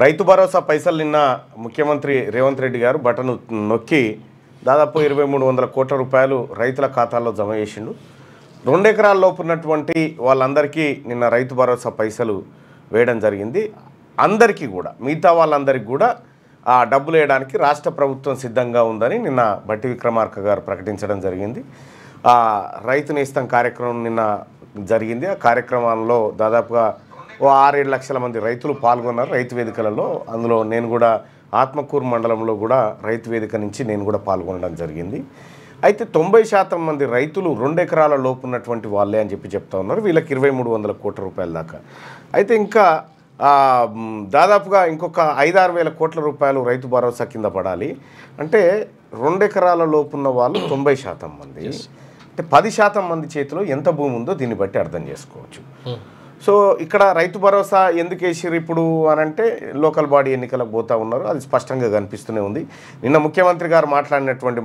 రైతు భరోసా పైసలు నిన్న ముఖ్యమంత్రి రేవంత్ రెడ్డి గారు బటన్ నొక్కి దాదాపు 2300 కోట్ల రూపాయలు రైతుల ఖాతాల్లో జమ చేసిండు. 2 ఎకరాల లోపు ఉన్నటువంటి వాళ్ళందరికీ నిన్న రైతు భరోసా పైసలు వేయడం జరిగింది. అందరికీ కూడా మిగతా వాళ్ళందరికీ కూడా ఆ డబ్బులు వేయడానికి రాష్ట్ర ప్రభుత్వం సిద్ధంగా ఉందని నిన్న బట్టి విక్రమార్క గారు ప్రకటించడం జరిగింది. రైతు నేస్తం కార్యక్రమం నిన్న జరిగింది. ఆ కార్యక్రమంలో దాదాపుగా 6-7 లక్షల మంది రైతులు పాల్గొన్నారు రైతు వేదికలలో. అందులో నేను కూడా ఆత్మకూరు మండలంలో కూడా రైతు వేదిక నుంచి నేను కూడా పాల్గొనడం జరిగింది. అయితే 90% మంది రైతులు 2 ఎకరాల లోపు ఉన్నటువంటి వాళ్ళే అని చెప్తా ఉన్నారు. వీళ్ళకి 2300 కోట్ల రూపాయల దాకా. అయితే ఇంకా దాదాపుగా ఇంకొక 5-6 వేల కోట్ల రూపాయలు రైతు భరోసా కింద పడాలి. అంటే 2 ఎకరాల లోపు ఉన్న వాళ్ళు 90% మంది. అంటే 10% మంది చేతిలో ఎంత భూమి ఉందో దీన్ని బట్టి అర్థం చేసుకోవచ్చు. సో ఇక్కడ రైతు భరోసా ఎందుకు వేసిరు ఇప్పుడు అని అంటే లోకల్ బాడీ ఎన్నికలకు పోతూ ఉన్నారు. అది స్పష్టంగా కనిపిస్తూనే ఉంది. నిన్న ముఖ్యమంత్రి గారు మాట్లాడినటువంటి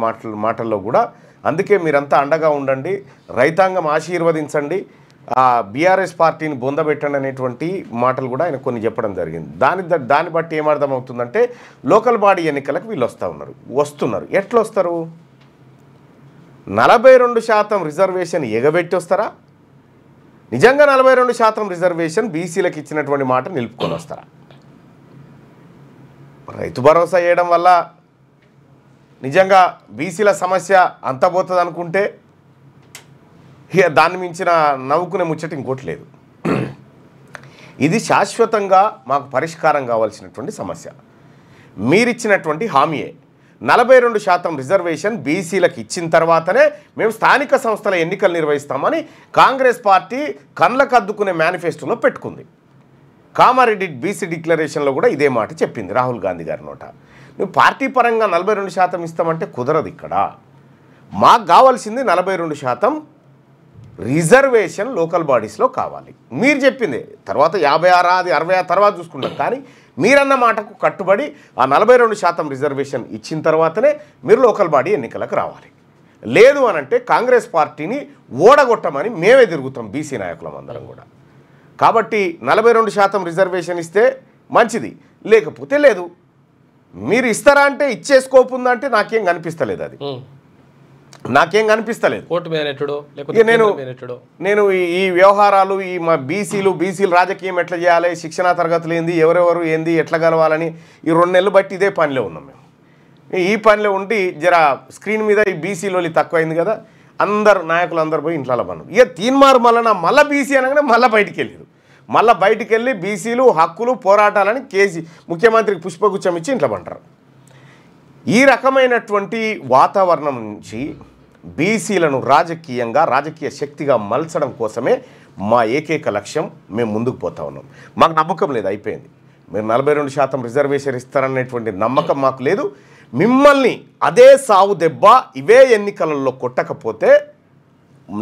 మాటల్లో కూడా అందుకే మీరంతా అండగా ఉండండి, రైతాంగం ఆశీర్వదించండి, బీఆర్ఎస్ పార్టీని బొందబెట్టండి అనేటువంటి మాటలు కూడా ఆయన కొన్ని చెప్పడం జరిగింది. దాన్ని బట్టి ఏమర్థమవుతుందంటే లోకల్ బాడీ ఎన్నికలకు వీళ్ళు వస్తున్నారు. ఎట్లా వస్తారు? 42% రిజర్వేషన్ ఎగబెట్టి వస్తారా? నిజంగా 42% రిజర్వేషన్ బీసీలకు ఇచ్చినటువంటి మాట నిలుపుకొని వస్తారా? రైతు భరోసా వేయడం వల్ల నిజంగా బీసీల సమస్య అంతపోతుంది అనుకుంటే ఇక దాన్ని మించిన నవ్వుకునే ముచ్చట ఇంకోటి లేదు. ఇది శాశ్వతంగా మాకు పరిష్కారం కావాల్సినటువంటి సమస్య. మీరిచ్చినటువంటి హామీయే 42% రిజర్వేషన్ బీసీలకు ఇచ్చిన తర్వాతనే మేము స్థానిక సంస్థల ఎన్నికలు నిర్వహిస్తామని కాంగ్రెస్ పార్టీ కళ్ళకు అద్దుకునే మేనిఫెస్టోలో పెట్టుకుంది. కామారెడ్డి బీసీ డిక్లరేషన్లో కూడా ఇదే మాట చెప్పింది రాహుల్ గాంధీ గారి నోట. నువ్వు పార్టీ పరంగా 42% ఇస్తామంటే కుదరదు. ఇక్కడ మాకు కావాల్సింది 42% రిజర్వేషన్ లోకల్ బాడీస్లో కావాలి. మీరు చెప్పింది తర్వాత 56 అది 60 తర్వాత చూసుకుంటాం. కానీ మీరన్న మాటకు కట్టుబడి ఆ 42% రిజర్వేషన్ ఇచ్చిన తర్వాతనే మీరు లోకల్ బాడీ ఎన్నికలకు రావాలి. లేదు అనంటే కాంగ్రెస్ పార్టీని ఓడగొట్టమని మేమే తిరుగుతాం బీసీ నాయకులం అందరం కూడా. కాబట్టి 42% రిజర్వేషన్ ఇస్తే మంచిది, లేకపోతే లేదు. మీరు ఇస్తారా అంటే ఇచ్చే స్కోప్ ఉందంటే నాకేం కనిపిస్తలేదు. అది నాకేం కనిపిస్తలేదు. నేను ఈ వ్యవహారాలు ఈ మా బీసీలు రాజకీయం ఎట్లా చేయాలి, శిక్షణా తరగతులు ఏంది, ఎవరెవరు ఏంది, ఎట్లా గెలవాలని ఈ 2 నెలలు బట్టి ఇదే పనిలో ఉన్నాం మేము. ఈ పనిలో ఉండి జర స్క్రీన్ మీద ఈ బీసీలోని తక్కువైంది కదా, అందరు నాయకులు అందరు పోయి ఇంట్లో పనులు. ఇక తీన్మార్ మళ్ళీ బీసీ అనగానే మళ్ళీ బయటికి వెళ్ళారు. మళ్ళీ బయటికి వెళ్ళి బీసీలు హక్కులు పోరాటాలని ముఖ్యమంత్రికి పుష్పగుచ్చం ఇచ్చి ఇంట్లో పంటారు. ఈ రకమైనటువంటి వాతావరణం నుంచి బీసీలను రాజకీయ శక్తిగా మలచడం కోసమే మా ఏకైక లక్ష్యం. మేము ముందుకు పోతా ఉన్నాం. మాకు నమ్మకం లేదు, అయిపోయింది. మీరు 42% రిజర్వేషన్ ఇస్తారనేటువంటి నమ్మకం మాకు లేదు. మిమ్మల్ని అదే సావు దెబ్బ ఇవే ఎన్నికలలో కొట్టకపోతే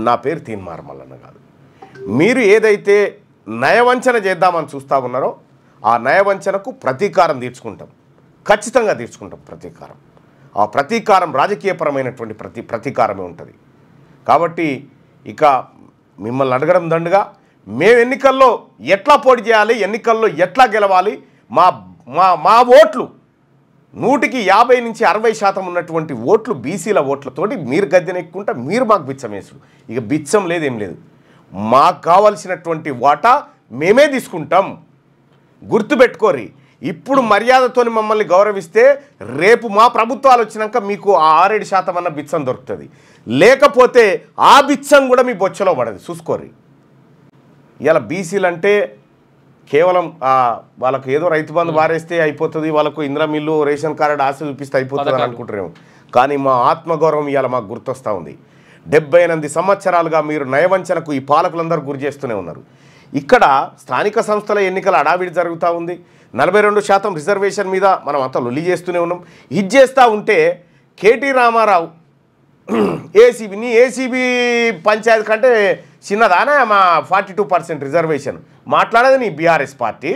నా పేరు తీన్మార్ మల్లన్న కాదు. మీరు ఏదైతే నయవంచన చేద్దామని చూస్తూ ఉన్నారో ఆ నయవంచనకు ప్రతీకారం తీర్చుకుంటాం, ఖచ్చితంగా తీర్చుకుంటాం ప్రతీకారం. ఆ ప్రతీకారం రాజకీయపరమైనటువంటి ప్రతీకారమే ఉంటుంది. కాబట్టి ఇక మిమ్మల్ని అడగడం దండుగా మేము ఎన్నికల్లో ఎట్లా పోటీ చేయాలి, ఎన్నికల్లో ఎట్లా గెలవాలి, మా ఓట్లు 100కి 50 నుంచి 60% ఉన్నటువంటి ఓట్లు బీసీల ఓట్లతోటి మీరు గద్దెనెక్కుంటా మీరు మాకు బిచ్చం వేసుడు. ఇక బిచ్చం లేదు, ఏం లేదు. మాకు కావాల్సినటువంటి వాటా మేమే తీసుకుంటాం. గుర్తుపెట్టుకోరి. ఇప్పుడు మర్యాదతో మమ్మల్ని గౌరవిస్తే రేపు మా ప్రభుత్వాలు వచ్చినాక మీకు ఆ 6-7% అన్న బిచ్చం దొరుకుతుంది. లేకపోతే ఆ బిచ్చం కూడా మీ బొచ్చలో పడదు, చూసుకోర్రి. ఇలా బీసీలు అంటే కేవలం వాళ్ళకు ఏదో రైతు బంధు వారేస్తే అయిపోతుంది, వాళ్ళకు ఇందిరా మిల్లు రేషన్ కార్డు ఆశ చూపిస్తే అయిపోతుంది అని అనుకుంటారేమో. కానీ మా ఆత్మగౌరవం ఇవాళ మాకు గుర్తొస్తూ ఉంది. 78 సంవత్సరాలుగా మీరు నయవంచనకు ఈ పాలకులందరూ గురి చేస్తూనే ఉన్నారు. ఇక్కడ స్థానిక సంస్థల ఎన్నికల అడావిడి జరుగుతూ ఉంది. 42% రిజర్వేషన్ మీద మనం అంతా లొల్లి చేస్తూనే ఉన్నాం. ఇది చేస్తూ ఉంటే కేటీ రామారావు ఏసీబీ పంచాయతీ కంటే చిన్నదానా మా 42% రిజర్వేషన్ మాట్లాడేది నీ బీఆర్ఎస్ పార్టీ.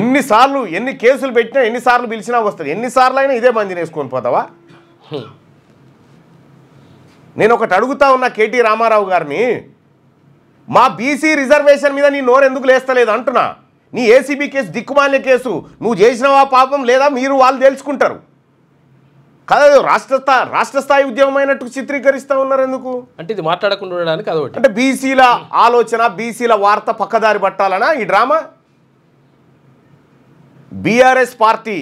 ఎన్ని కేసులు పెట్టినా ఎన్నిసార్లు పిలిచినా వస్తుంది. ఎన్నిసార్లు అయినా ఇదే మందిని వేసుకొని పోతావా? నేను ఒకటి అడుగుతా ఉన్నా కేటీ రామారావు గారిని, మా బీసీ రిజర్వేషన్ మీద నీ నోరు ఎందుకు లేస్తలేదు అంటున్నా. నీ ఏసీబీ కేసు దిక్కుమాలిన కేసు, నువ్వు చేసినవా పాపం లేదా మీరు వాళ్ళు తెలుసుకుంటారు కదా. రాష్ట్ర స్థాయి ఉద్యమం అయినట్టు చిత్రీకరిస్తూ ఉన్నారు ఎందుకు అంటే ఇది మాట్లాడకుండా ఉండడానికి అదొకటి. అంటే బీసీల ఆలోచన, బీసీల వార్త పక్కదారి పట్టాలనా ఈ డ్రామా? బీఆర్ఎస్ పార్టీ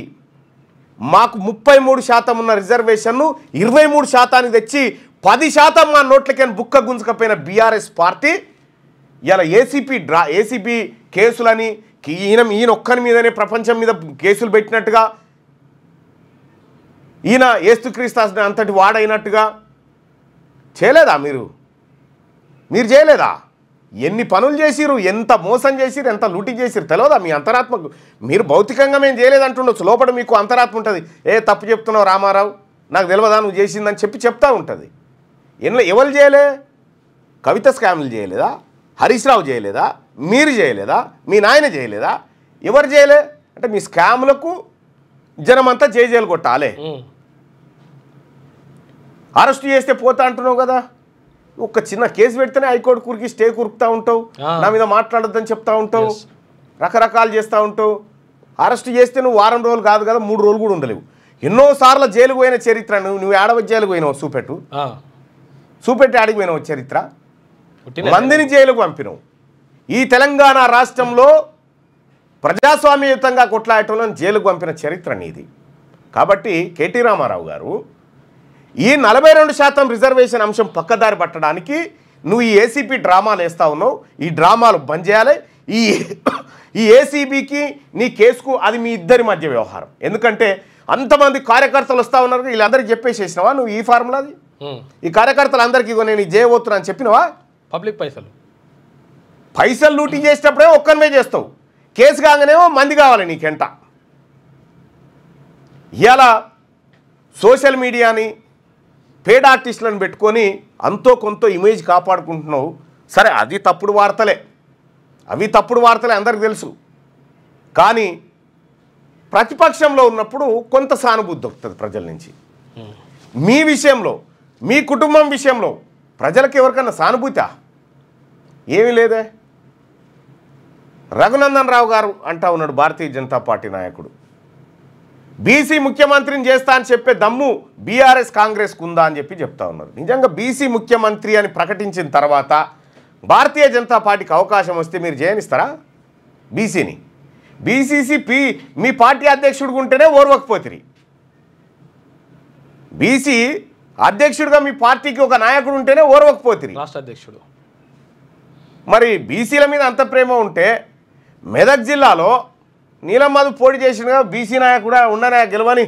మాకు 33% ఉన్న రిజర్వేషన్ను 23% తెచ్చి 10% మా నోట్లకైనా బుక్క గుంజుకపోయిన బీఆర్ఎస్ పార్టీ ఇలా ఏసీపీ కేసులని ఈయన ఒక్కని మీదనే ప్రపంచం మీద కేసులు పెట్టినట్టుగా, ఈయన యేసుక్రీస్తు అంతటి వాడైనట్టుగా చేయలేదా మీరు చేయలేదా? ఎన్ని పనులు చేసిరు, ఎంత మోసం చేసిరు, ఎంత లూటి చేసిరు తెలియదా మీ అంతరాత్మకు? మీరు భౌతికంగా మేము చేయలేదంటుండొచ్చు, లోపల మీకు అంతరాత్మ ఉంటుంది. తప్పు చెప్తున్నావు రామారావు, నాకు తెలియదా నువ్వు చేసిందని చెప్తా ఉంటుంది. ఎవరు చేయలే? కవిత స్కామ్లు చేయలేదా? హరీష్ రావు చేయలేదా? మీరు చేయలేదా? మీ నాయన చేయలేదా? ఎవరు చేయలే? అంటే మీ స్కాములకు జనమంతా జైలు కొట్టాలి. అరెస్ట్ చేస్తే పోతా అంటున్నావు కదా, ఒక చిన్న కేసు పెడితేనే హైకోర్టు కురికి స్టే కురుకుతూ ఉంటావు, నా మీద మాట్లాడొద్దని చెప్తా ఉంటావు, రకరకాలు చేస్తూ ఉంటావు. అరెస్ట్ చేస్తే నువ్వు వారం రోజులు కాదు కదా, 3 రోజులు కూడా ఉండలేవు. ఎన్నోసార్లు జైలుకు పోయిన చరిత్ర నువ్వు ఏడవ జైలుకు పోయినావు, చూపెట్టి ఆడికి పోయినావు చరిత్ర, మందిని జైలుకు పంపినావు. ఈ తెలంగాణ రాష్ట్రంలో ప్రజాస్వామ్యయుతంగా కొట్లాడటంలో జైలుకు పంపిన చరిత్ర నీది. కాబట్టి కేటీ రామారావు గారు ఈ 42% రిజర్వేషన్ అంశం పక్కదారి పట్టడానికి నువ్వు ఈ ఏసీపీ డ్రామాలు వేస్తూ ఉన్నావు. ఈ డ్రామాలు బంద్ చేయాలి. ఈ ఏసీబీకి నీ కేసుకు అది మీ ఇద్దరి మధ్య వ్యవహారం. ఎందుకంటే అంతమంది కార్యకర్తలు వస్తూ ఉన్నారు, వీళ్ళందరికీ చెప్పేసేసినావా నువ్వు ఈ ఫార్ములాది? ఈ కార్యకర్తలు అందరికీ నేను చేయబోతున్నా అని చెప్పినవా? పబ్లిక్ పైసలు లూటీ చేసేటప్పుడే ఒక్కరిమే చేస్తావు, కేసు కాగానేమో మంది కావాలి నీకెంట. ఇవాళ సోషల్ మీడియాని పేడ్ ఆర్టిస్టులను పెట్టుకొని అంతో కొంత ఇమేజ్ కాపాడుకుంటున్నావు. సరే, అవి తప్పుడు వార్తలే అందరికి తెలుసు. కానీ ప్రతిపక్షంలో ఉన్నప్పుడు కొంత సానుభూతి దొరుకుతుంది ప్రజల నుంచి. మీ విషయంలో, మీ కుటుంబం విషయంలో ప్రజలకు ఎవరికన్నా సానుభూతా? ఏమీ లేదే. రఘునందన్ రావు గారు అంటా ఉన్నాడు, భారతీయ జనతా పార్టీ నాయకుడు, బీసీ ముఖ్యమంత్రిని చేస్తా అని చెప్పే దమ్ము బీఆర్ఎస్ కాంగ్రెస్కు ఉందా అని చెప్తా ఉన్నారు. నిజంగా బీసీ ముఖ్యమంత్రి అని ప్రకటించిన తర్వాత భారతీయ జనతా పార్టీకి అవకాశం వస్తే మీరు చేయనిస్తారా బీసీని? మీ పార్టీ అధ్యక్షుడిగా ఉంటేనే ఓర్వకపోతిరి. బీసీ అధ్యక్షుడిగా మీ పార్టీకి ఒక నాయకుడు ఉంటేనే ఓర్వకపోతిరి, రాష్ట్ర అధ్యక్షుడు. మరి బీసీల మీద అంత ప్రేమ ఉంటే మెదక్ జిల్లాలో నీలం మధు పోటీ చేసిన బీసీ నాయకుడు ఉండనా గెలవని,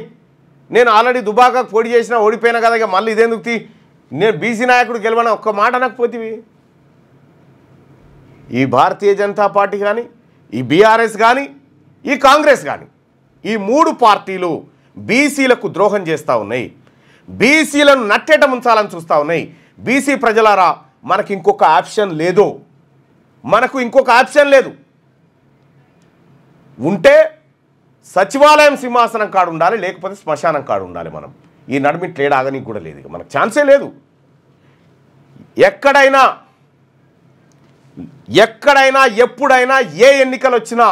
నేను ఆల్రెడీ దుబాకకు పోటీ చేసినా ఓడిపోయినా కదా, ఇక మళ్ళీ ఇదేందుకు నేను బీసీ నాయకుడు గెలవని ఒక్క మాట అనకపోతివి. ఈ భారతీయ జనతా పార్టీ కానీ, ఈ బీఆర్ఎస్ కానీ, ఈ కాంగ్రెస్ కానీ, ఈ 3 పార్టీలు బీసీలకు ద్రోహం చేస్తూ ఉన్నాయి, బీసీలను నట్టేట ముంచాలని చూస్తూ ఉన్నాయి. బీసీ ప్రజలారా, మనకు ఇంకొక ఆప్షన్ లేదు. ఉంటే సచివాలయం సింహాసనం కాడు ఉండాలి, లేకపోతే శ్మశానం కాడు ఉండాలి. మనం ఈ నడిమిట్ లేడు ఆగనికి కూడా లేదు, మనకు ఛాన్సే లేదు. ఎక్కడైనా ఎప్పుడైనా ఏ ఎన్నికలు వచ్చినా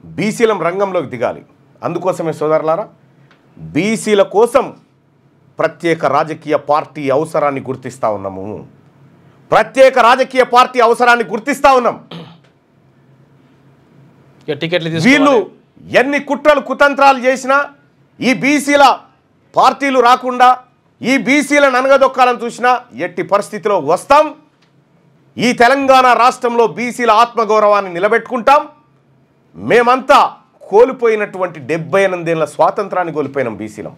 బీసీలం రంగంలోకి దిగాలి. అందుకోసమే సోదరులారా, బీసీల కోసం ప్రత్యేక రాజకీయ పార్టీ అవసరాన్ని గుర్తిస్తూ ఉన్నాం. వీళ్ళు ఎన్ని కుట్రలు కుతంత్రాలు చేసినా ఈ బీసీల పార్టీలు రాకుండా, ఈ బీసీలను అనగదొక్కాలని చూసినా ఎట్టి పరిస్థితిలో వస్తాం. ఈ తెలంగాణ రాష్ట్రంలో బీసీల ఆత్మగౌరవాన్ని నిలబెట్టుకుంటాం. మేమంతా కోల్పోయినటువంటి 78 ఏళ్ల స్వాతంత్రాన్ని కోల్పోయినాం బీసీలం.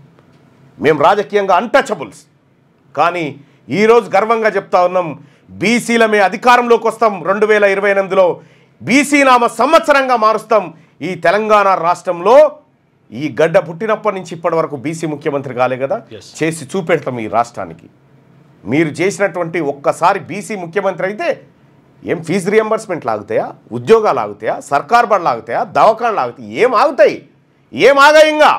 మేము రాజకీయంగా అన్టచబుల్స్. కానీ ఈరోజు గర్వంగా చెప్తా ఉన్నాం, బీసీలమే అధికారంలోకి వస్తాం. 2028లో బీసీ నామ సంవత్సరంగా మారుస్తాం. ఈ తెలంగాణ రాష్ట్రంలో ఈ గడ్డ పుట్టినప్పటి నుంచి ఇప్పటి వరకు బీసీ ముఖ్యమంత్రి కాలే కదా, చేసి చూపెడతాం ఈ రాష్ట్రానికి. మీరు చేసినటువంటి ఒక్కసారి బీసీ ముఖ్యమంత్రి అయితే ఏం ఫీజు రియంబర్స్మెంట్ లాగుతాయా, ఉద్యోగాలు ఆగుతాయా, సర్కార్ బడులు ఆగుతాయా, దవాఖానాలు ఆగుతాయి? ఏం ఆగుతాయి? ఏం ఆగాయి? ఇంకా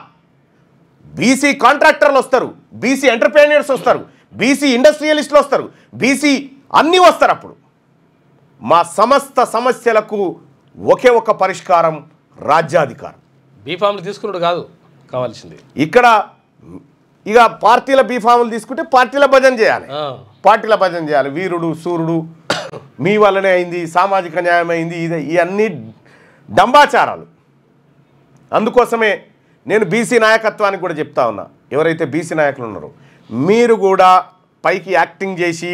బీసీ కాంట్రాక్టర్లు వస్తారు, బీసీ ఎంటర్ప్రెన్యూర్స్ వస్తారు, బీసీ ఇండస్ట్రియలిస్టులు వస్తారు, బీసీ అన్నీ వస్తారు. అప్పుడు మా సమస్త సమస్యలకు ఒకే ఒక పరిష్కారం, రాజ్యాధికారం. బీఫామ్లు తీసుకున్నాడు కాదు కావాల్సింది. ఇక్కడ ఇక పార్టీల బీఫాములు తీసుకుంటే పార్టీల భజన చేయాలి, పార్టీల భజన చేయాలి. వీరుడు సూర్యుడు మీ వల్లనే అయింది, సామాజిక న్యాయం అయింది, ఇవన్నీ డంబాచారాలు. అందుకోసమే నేను బీసీ నాయకత్వానికి కూడా చెప్తా ఉన్నా, ఎవరైతే బీసీ నాయకులు ఉన్నారో మీరు కూడా పైకి యాక్టింగ్ చేసి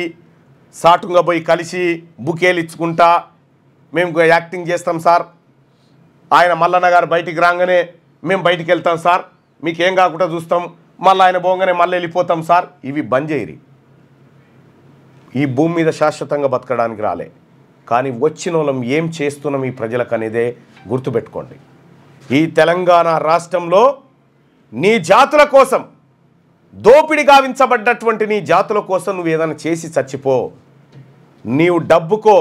సాటుగా పోయి కలిసి బుకేలు ఇచ్చుకుంటా మేము యాక్టింగ్ చేస్తాం సార్, ఆయన మల్లన్న గారు బయటికి రాగానే మేము బయటికి వెళ్తాం సార్, మీకేం కాకుండా చూస్తాం, మళ్ళీ ఆయన పోగానే మళ్ళీ వెళ్ళిపోతాం సార్, ఇవి బంద్ చేయరి. ఈ భూమి మీద శాశ్వతంగా బతకడానికి రాలే, కానీ వచ్చిన వాళ్ళం ఏం చేస్తున్నాం ఈ ప్రజలకు అనేదే గుర్తుపెట్టుకోండి. ఈ తెలంగాణ రాష్ట్రంలో నీ జాతుల కోసం, దోపిడి గావించబడ్డటువంటి నీ జాతుల కోసం నువ్వు ఏదైనా చేసి చచ్చిపో. నీవు డబ్బుకో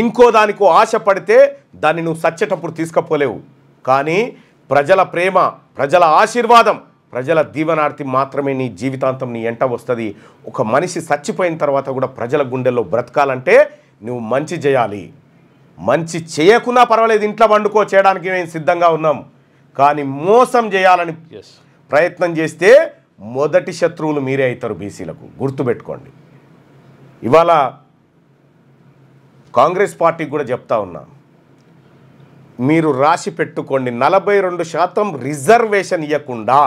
ఇంకో దానికో ఆశపడితే దాన్ని నువ్వు చచ్చేటప్పుడు తీసుకపోలేవు. కానీ ప్రజల ప్రేమ, ప్రజల ఆశీర్వాదం, ప్రజల దీవెనార్తి మాత్రమే నీ జీవితాంతం నీ ఎంట వస్తుంది. ఒక మనిషి చచ్చిపోయిన తర్వాత కూడా ప్రజల గుండెల్లో బ్రతకాలంటే నువ్వు మంచి చేయాలి. మంచి చేయకున్నా పర్వాలేదు, ఇంట్లో వండుకో, చేయడానికి మేము సిద్ధంగా ఉన్నాం. కానీ మోసం చేయాలని ప్రయత్నం చేస్తే మొదటి శత్రువులు మీరే అవుతారు బీసీలకు, గుర్తుపెట్టుకోండి. ఇవాళ కాంగ్రెస్ పార్టీకి కూడా చెప్తా ఉన్నా, మీరు రాసి పెట్టుకోండి, 42% రిజర్వేషన్ ఇవ్వకుండా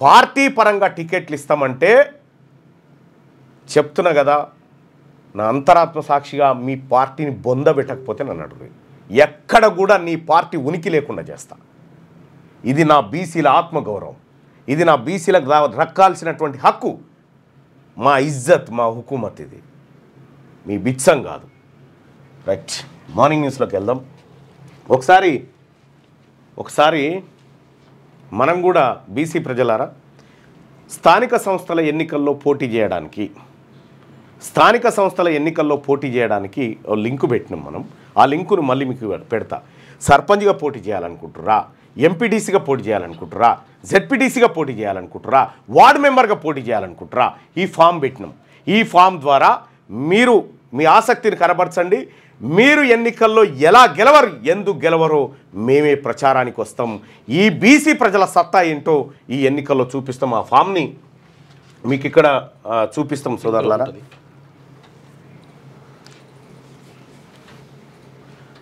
పార్టీ పరంగా టికెట్లు ఇస్తామంటే చెప్తున్నా కదా, నా అంతరాత్మ సాక్షిగా మీ పార్టీని బొందబెట్టకపోతే నన్ను అడుగు, ఎక్కడ కూడా నీ పార్టీ ఉనికి లేకుండా చేస్తా. ఇది నా బీసీల ఆత్మగౌరవం, ఇది నా బీసీలకు దక్కాల్సినటువంటి హక్కు, మా ఇజ్జత్, మా హుకూమత్, ఇది మీ బిచ్చం కాదు. రైట్, మార్నింగ్ న్యూస్లోకి వెళ్దాం. ఒకసారి మనం కూడా బీసీ ప్రజలారా స్థానిక సంస్థల ఎన్నికల్లో పోటీ చేయడానికి లింకు పెట్టినాం మనం. ఆ లింకును మళ్ళీ మీకు పెడతా. సర్పంచ్గా పోటీ చేయాలనుకుంటురా, ఎంపీటీసీగా పోటీ చేయాలనుకుంటురా, జెడ్పీటీసీగా పోటీ చేయాలనుకుంటురా, వార్డు మెంబర్గా పోటీ చేయాలనుకుంటురా, ఈ ఫామ్ పెట్టినాం. ఈ ఫామ్ ద్వారా మీరు మీ ఆసక్తిని కనబరచండి. మీరు ఎన్నికల్లో ఎలా గెలవరు, ఎందుకు గెలవరో మేమే ప్రచారానికి వస్తాం. ఈ బీసీ ప్రజల సత్తా ఏంటో ఈ ఎన్నికల్లో చూపిస్తాం. ఆ ఫామ్ని మీకు ఇక్కడ చూపిస్తాం సోదరులారా.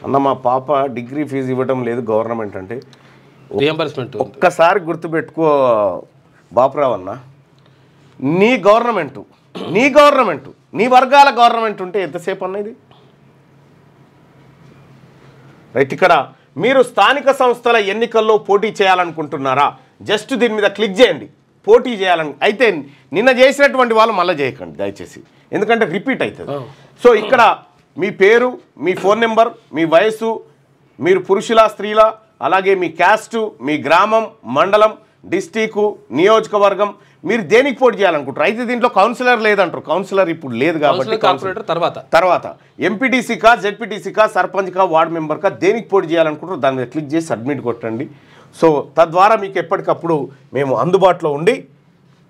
అన్న, మా పాప డిగ్రీ ఫీజు ఇవ్వడం లేదు గవర్నమెంట్ అంటే, రియంబర్స్మెంట్ ఒక్కసారి గుర్తుపెట్టుకో బాపురావు అన్న, నీ గవర్నమెంటు నీ వర్గాల గవర్నమెంట్ ఉంటే ఎంతసేపు అన్న ఇది? రైట్, ఇక్కడ మీరు స్థానిక సంస్థల ఎన్నికల్లో పోటీ చేయాలనుకుంటున్నారా? జస్ట్ దీని మీద క్లిక్ చేయండి. పోటీ చేయాలని అయితే నిన్న చేసినటువంటి వాళ్ళు మళ్ళీ చేయకండి దయచేసి, ఎందుకంటే రిపీట్ అవుతుంది. సో ఇక్కడ మీ పేరు, మీ ఫోన్ నెంబర్, మీ వయసు, మీరు పురుషుల స్త్రీల, అలాగే మీ క్యాస్టు, మీ గ్రామం, మండలం, డిస్టిక్, నియోజకవర్గం, మీరు దేనికి పోటీ చేయాలనుకుంటారు. అయితే దీంట్లో కౌన్సిలర్ లేదంటారు, కౌన్సిలర్ ఇప్పుడు లేదు కాబట్టి తర్వాత ఎంపీటీసీకా, జెడ్పీటీసీకా, సర్పంచ్కా, వార్డు మెంబర్కా దేనికి పోటీ చేయాలనుకుంటారు దాని మీద క్లిక్ చేసి సబ్మిట్ కొట్టండి. సో తద్వారా మీకు ఎప్పటికప్పుడు మేము అందుబాటులో ఉండి,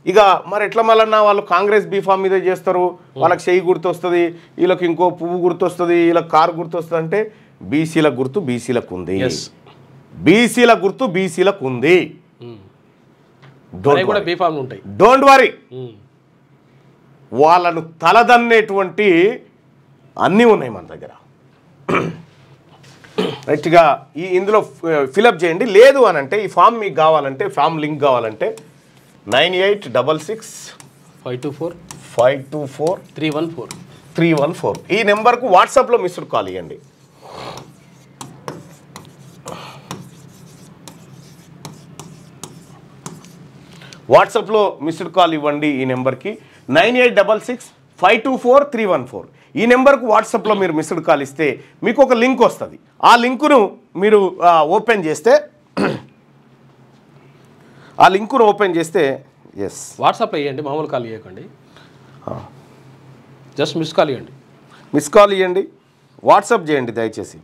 ఇక మరి ఎట్లా మళ్ళన్నా వాళ్ళు కాంగ్రెస్ బీఫామ్ మీద చేస్తారు, వాళ్ళకి చెయ్యి గుర్తు వస్తుంది, వీళ్ళకి ఇంకో పువ్వు గుర్తు వస్తుంది, వీళ్ళకి కారు గుర్తు వస్తుంది అంటే బీసీల గుర్తు బీసీలకు ఉంది, బీసీల గుర్తు బీసీలకు ఉంది. డోంట్ వరీ, వాళ్ళను తలదన్నేటువంటి అన్నీ ఉన్నాయి మన దగ్గర. రైట్గా ఇందులో ఫిలప్ చేయండి. లేదు అని అంటే ఈ ఫామ్ మీకు కావాలంటే, ఫామ్ లింక్ కావాలంటే 9866524314 ఈ నెంబర్కు వాట్సాప్లో మిస్డ్ కాల్ ఇవ్వండి. వాట్సాప్లో మిస్డ్ కాల్ ఇవ్వండి ఈ నెంబర్కి 9866524314. ఈ నెంబర్కు వాట్సాప్లో మీరు మిస్డ్ కాల్ ఇస్తే మీకు ఒక లింక్ వస్తుంది. ఆ లింకును మీరు ఓపెన్ చేస్తే ఎస్ వాట్సాప్లో ఇవ్వండి, మామూలు కాల్ ఇవ్వకండి, జస్ట్ మిస్ కాల్ ఇవ్వండి, వాట్సాప్ చేయండి దయచేసి.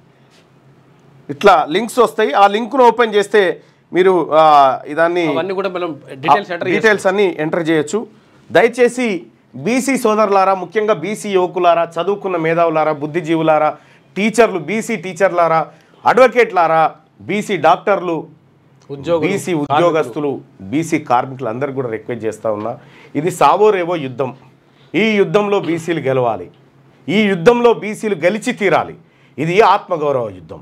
ఇట్లా లింక్స్ వస్తాయి. ఆ లింక్ను ఓపెన్ చేస్తే మీరు దాన్ని డీటెయిల్స్ అన్నీ ఎంటర్ చేయొచ్చు. దయచేసి బీసీ సోదరులారా, ముఖ్యంగా బీసీ యువకులారా, చదువుకున్న మేధావులారా, బుద్ధిజీవులారా, టీచర్లు, బీసీ టీచర్లారా, అడ్వకేట్లారా, బీసీ డాక్టర్లు, బీసీ ఉద్యోగులు, ఉద్యోగస్తులు, బీసీ కార్మికులు అందరు కూడా రిక్వెస్ట్ చేస్తూ ఉన్నా, ఇది సావోరేవో యుద్ధం. ఈ యుద్ధంలో బీసీలు గెలవాలి, ఈ యుద్ధంలో బీసీలు గెలిచి తీరాలి. ఇది ఆత్మగౌరవ యుద్ధం.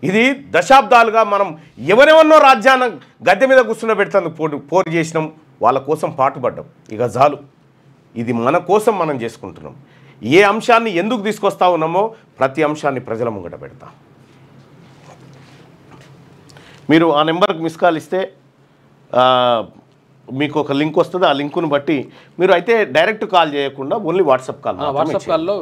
ఇది దశాబ్దాలుగా మనం ఎవరెవరినో రాజ్యాన్ని గద్దె మీద కూర్చున్న పెడతాను పోరు చేసినాం, వాళ్ళ కోసం పాటుపడ్డాం. ఇక చాలు, ఇది మన కోసం మనం చేసుకుంటున్నాం. ఏ అంశాన్ని ఎందుకు తీసుకొస్తా ఉన్నామో ప్రతి అంశాన్ని ప్రజల ముంగట పెడతాం. మీరు ఆ నెంబర్కి మిస్ కాల్ ఇస్తే మీకు ఒక లింక్ వస్తుంది. ఆ లింకును బట్టి మీరు అయితే డైరెక్ట్ కాల్ చేయకుండా ఓన్లీ వాట్సాప్ కాల్లో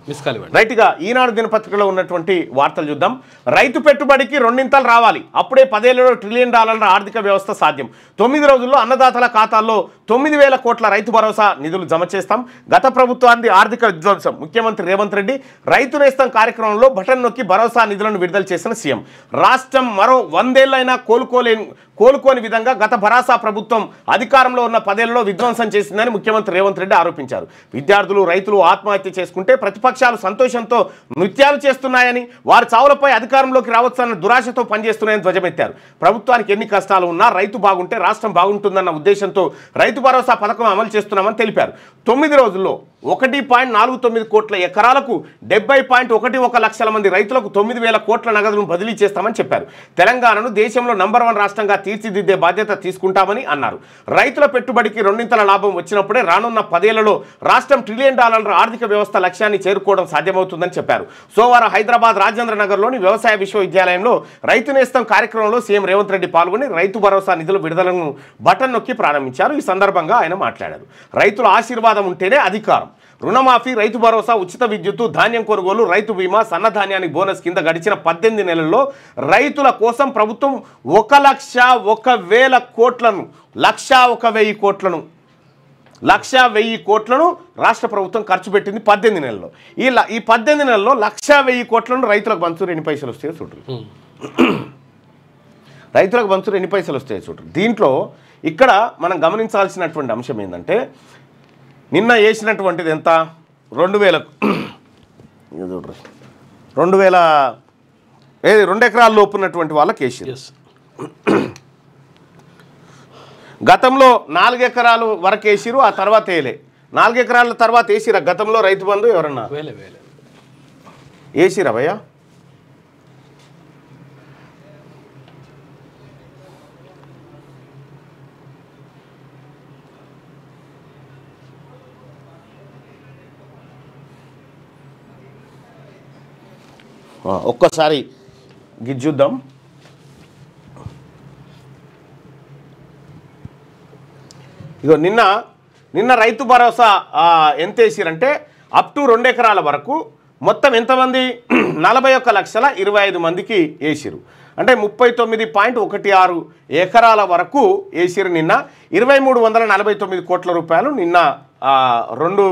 మిస్ కాల్ ఇవ్వండి. రైట్గా ఈనాడు దినపత్రికలో ఉన్నటువంటి వార్తలు చూద్దాం. రైతు పెట్టుబడికి రెండింతలు రావాలి, అప్పుడే 10 ఏళ్లలో $1 ట్రిలియన్ ఆర్థిక వ్యవస్థ సాధ్యం. 9 రోజుల్లో అన్నదాతల ఖాతాల్లో 9,000 కోట్ల రైతు భరోసా నిధులు జమ చేస్తాం. గత ప్రభుత్వానికి ఆర్థిక విధ్వంసం. ముఖ్యమంత్రి రేవంత్ రెడ్డి రైతు నేస్తం కార్యక్రమంలో బటన్ నొక్కి భరోసా నిధులను విడుదల చేసిన సీఎం. రాష్ట్రం మరో 100 ఏళ్లైనా కోలుకోని విధంగా గత భరాసా ప్రభుత్వం అధికారంలో ఉన్న 10 ఏళ్లలో విధ్వంసం చేసిందని ముఖ్యమంత్రి రేవంత్ రెడ్డి ఆరోపించారు. విద్యార్థులు, రైతులు ఆత్మహత్య చేసుకుంటే ప్రతిపక్షాలు సంతోషంతో నృత్యాలు చేస్తున్నాయని, వారి చావులపై అధికారంలోకి రావచ్చన్న దురాశతో పనిచేస్తున్నాయని ధ్వజమెత్తారు. ప్రభుత్వానికి ఎన్ని కష్టాలు ఉన్నా రైతు బాగుంటే రాష్ట్రం బాగుంటుందన్న ఉద్దేశంతో రైతు భరోసా పథకం అమలు చేస్తున్నామని తెలిపారు. 9 రోజుల్లో 1.49 కోట్ల ఎకరాలకు 70.11 లక్షల మంది రైతులకు 9,000 కోట్ల నగదును బదిలీ చేస్తామని చెప్పారు. తెలంగాణను దేశంలో నంబర్ 1 రాష్ట్రంగా తీర్చిదిద్దే బాధ్యత తీసుకుంటామని అన్నారు. రైతుల పెట్టుబడికి రెండింతల లాభం వచ్చినప్పుడే రానున్న 10 ఏళ్లలో రాష్ట్రం $1 ట్రిలియన్ ఆర్థిక వ్యవస్థ లక్ష్యాన్ని చేరుకోవడం సాధ్యమవుతుందని చెప్పారు. సోమవారం హైదరాబాద్ రాజేంద్ర నగర్లోని వ్యవసాయ విశ్వవిద్యాలయంలో రైతు నేస్తం కార్యక్రమంలో సీఎం రేవంత్ రెడ్డి పాల్గొని రైతు భరోసా నిధుల విడుదలను బటన్ నొక్కి ప్రారంభించారు. ఈ సందర్భంగా ఆయన మాట్లాడారు. రైతుల ఆశీర్వాదం ఉంటేనే అధికారం. రుణమాఫీ, రైతు భరోసా, ఉచిత విద్యుత్తు, ధాన్యం కొనుగోలు, రైతు బీమా, సన్నధాన్యానికి బోనస్ కింద గడిచిన 18 నెలల్లో రైతుల కోసం ప్రభుత్వం 1,01,000 కోట్లను 1,01,000 కోట్లను రాష్ట్ర ప్రభుత్వం ఖర్చు పెట్టింది 18 నెలల్లో. ఈ 18 నెలల్లో 1,01,000 కోట్లను రైతులకు పంచురు ఎన్ని పైసలు వస్తాయో చూడరు. రైతులకు పంచురు ఎన్ని పైసలు వస్తాయో చూడరు. దీంట్లో ఇక్కడ మనం గమనించాల్సినటువంటి అంశం ఏంటంటే, నిన్న వేసినటువంటిది ఎంత, 2 ఎకరాల లోపు ఉన్నటువంటి వాళ్ళకి వేసారు. గతంలో 4 ఎకరాలు వరకు వేసిరు, ఆ తర్వాత వేయలే. 4 ఎకరాల తర్వాత వేసిరా గతంలో రైతు బంధు ఎవరన్నా వేసిరా భయ్యా? ఒక్కసారి గిజ్జుద్దాం. ఇగో నిన్న రైతు భరోసా ఎంత వేసిరంటే అప్ టు 2 ఎకరాల వరకు మొత్తం ఎంతమంది 41,25,000 మందికి వేసిరు. అంటే 39.16 ఎకరాల వరకు వేసిరు. నిన్న 2,349 కోట్ల రూపాయలు నిన్న 2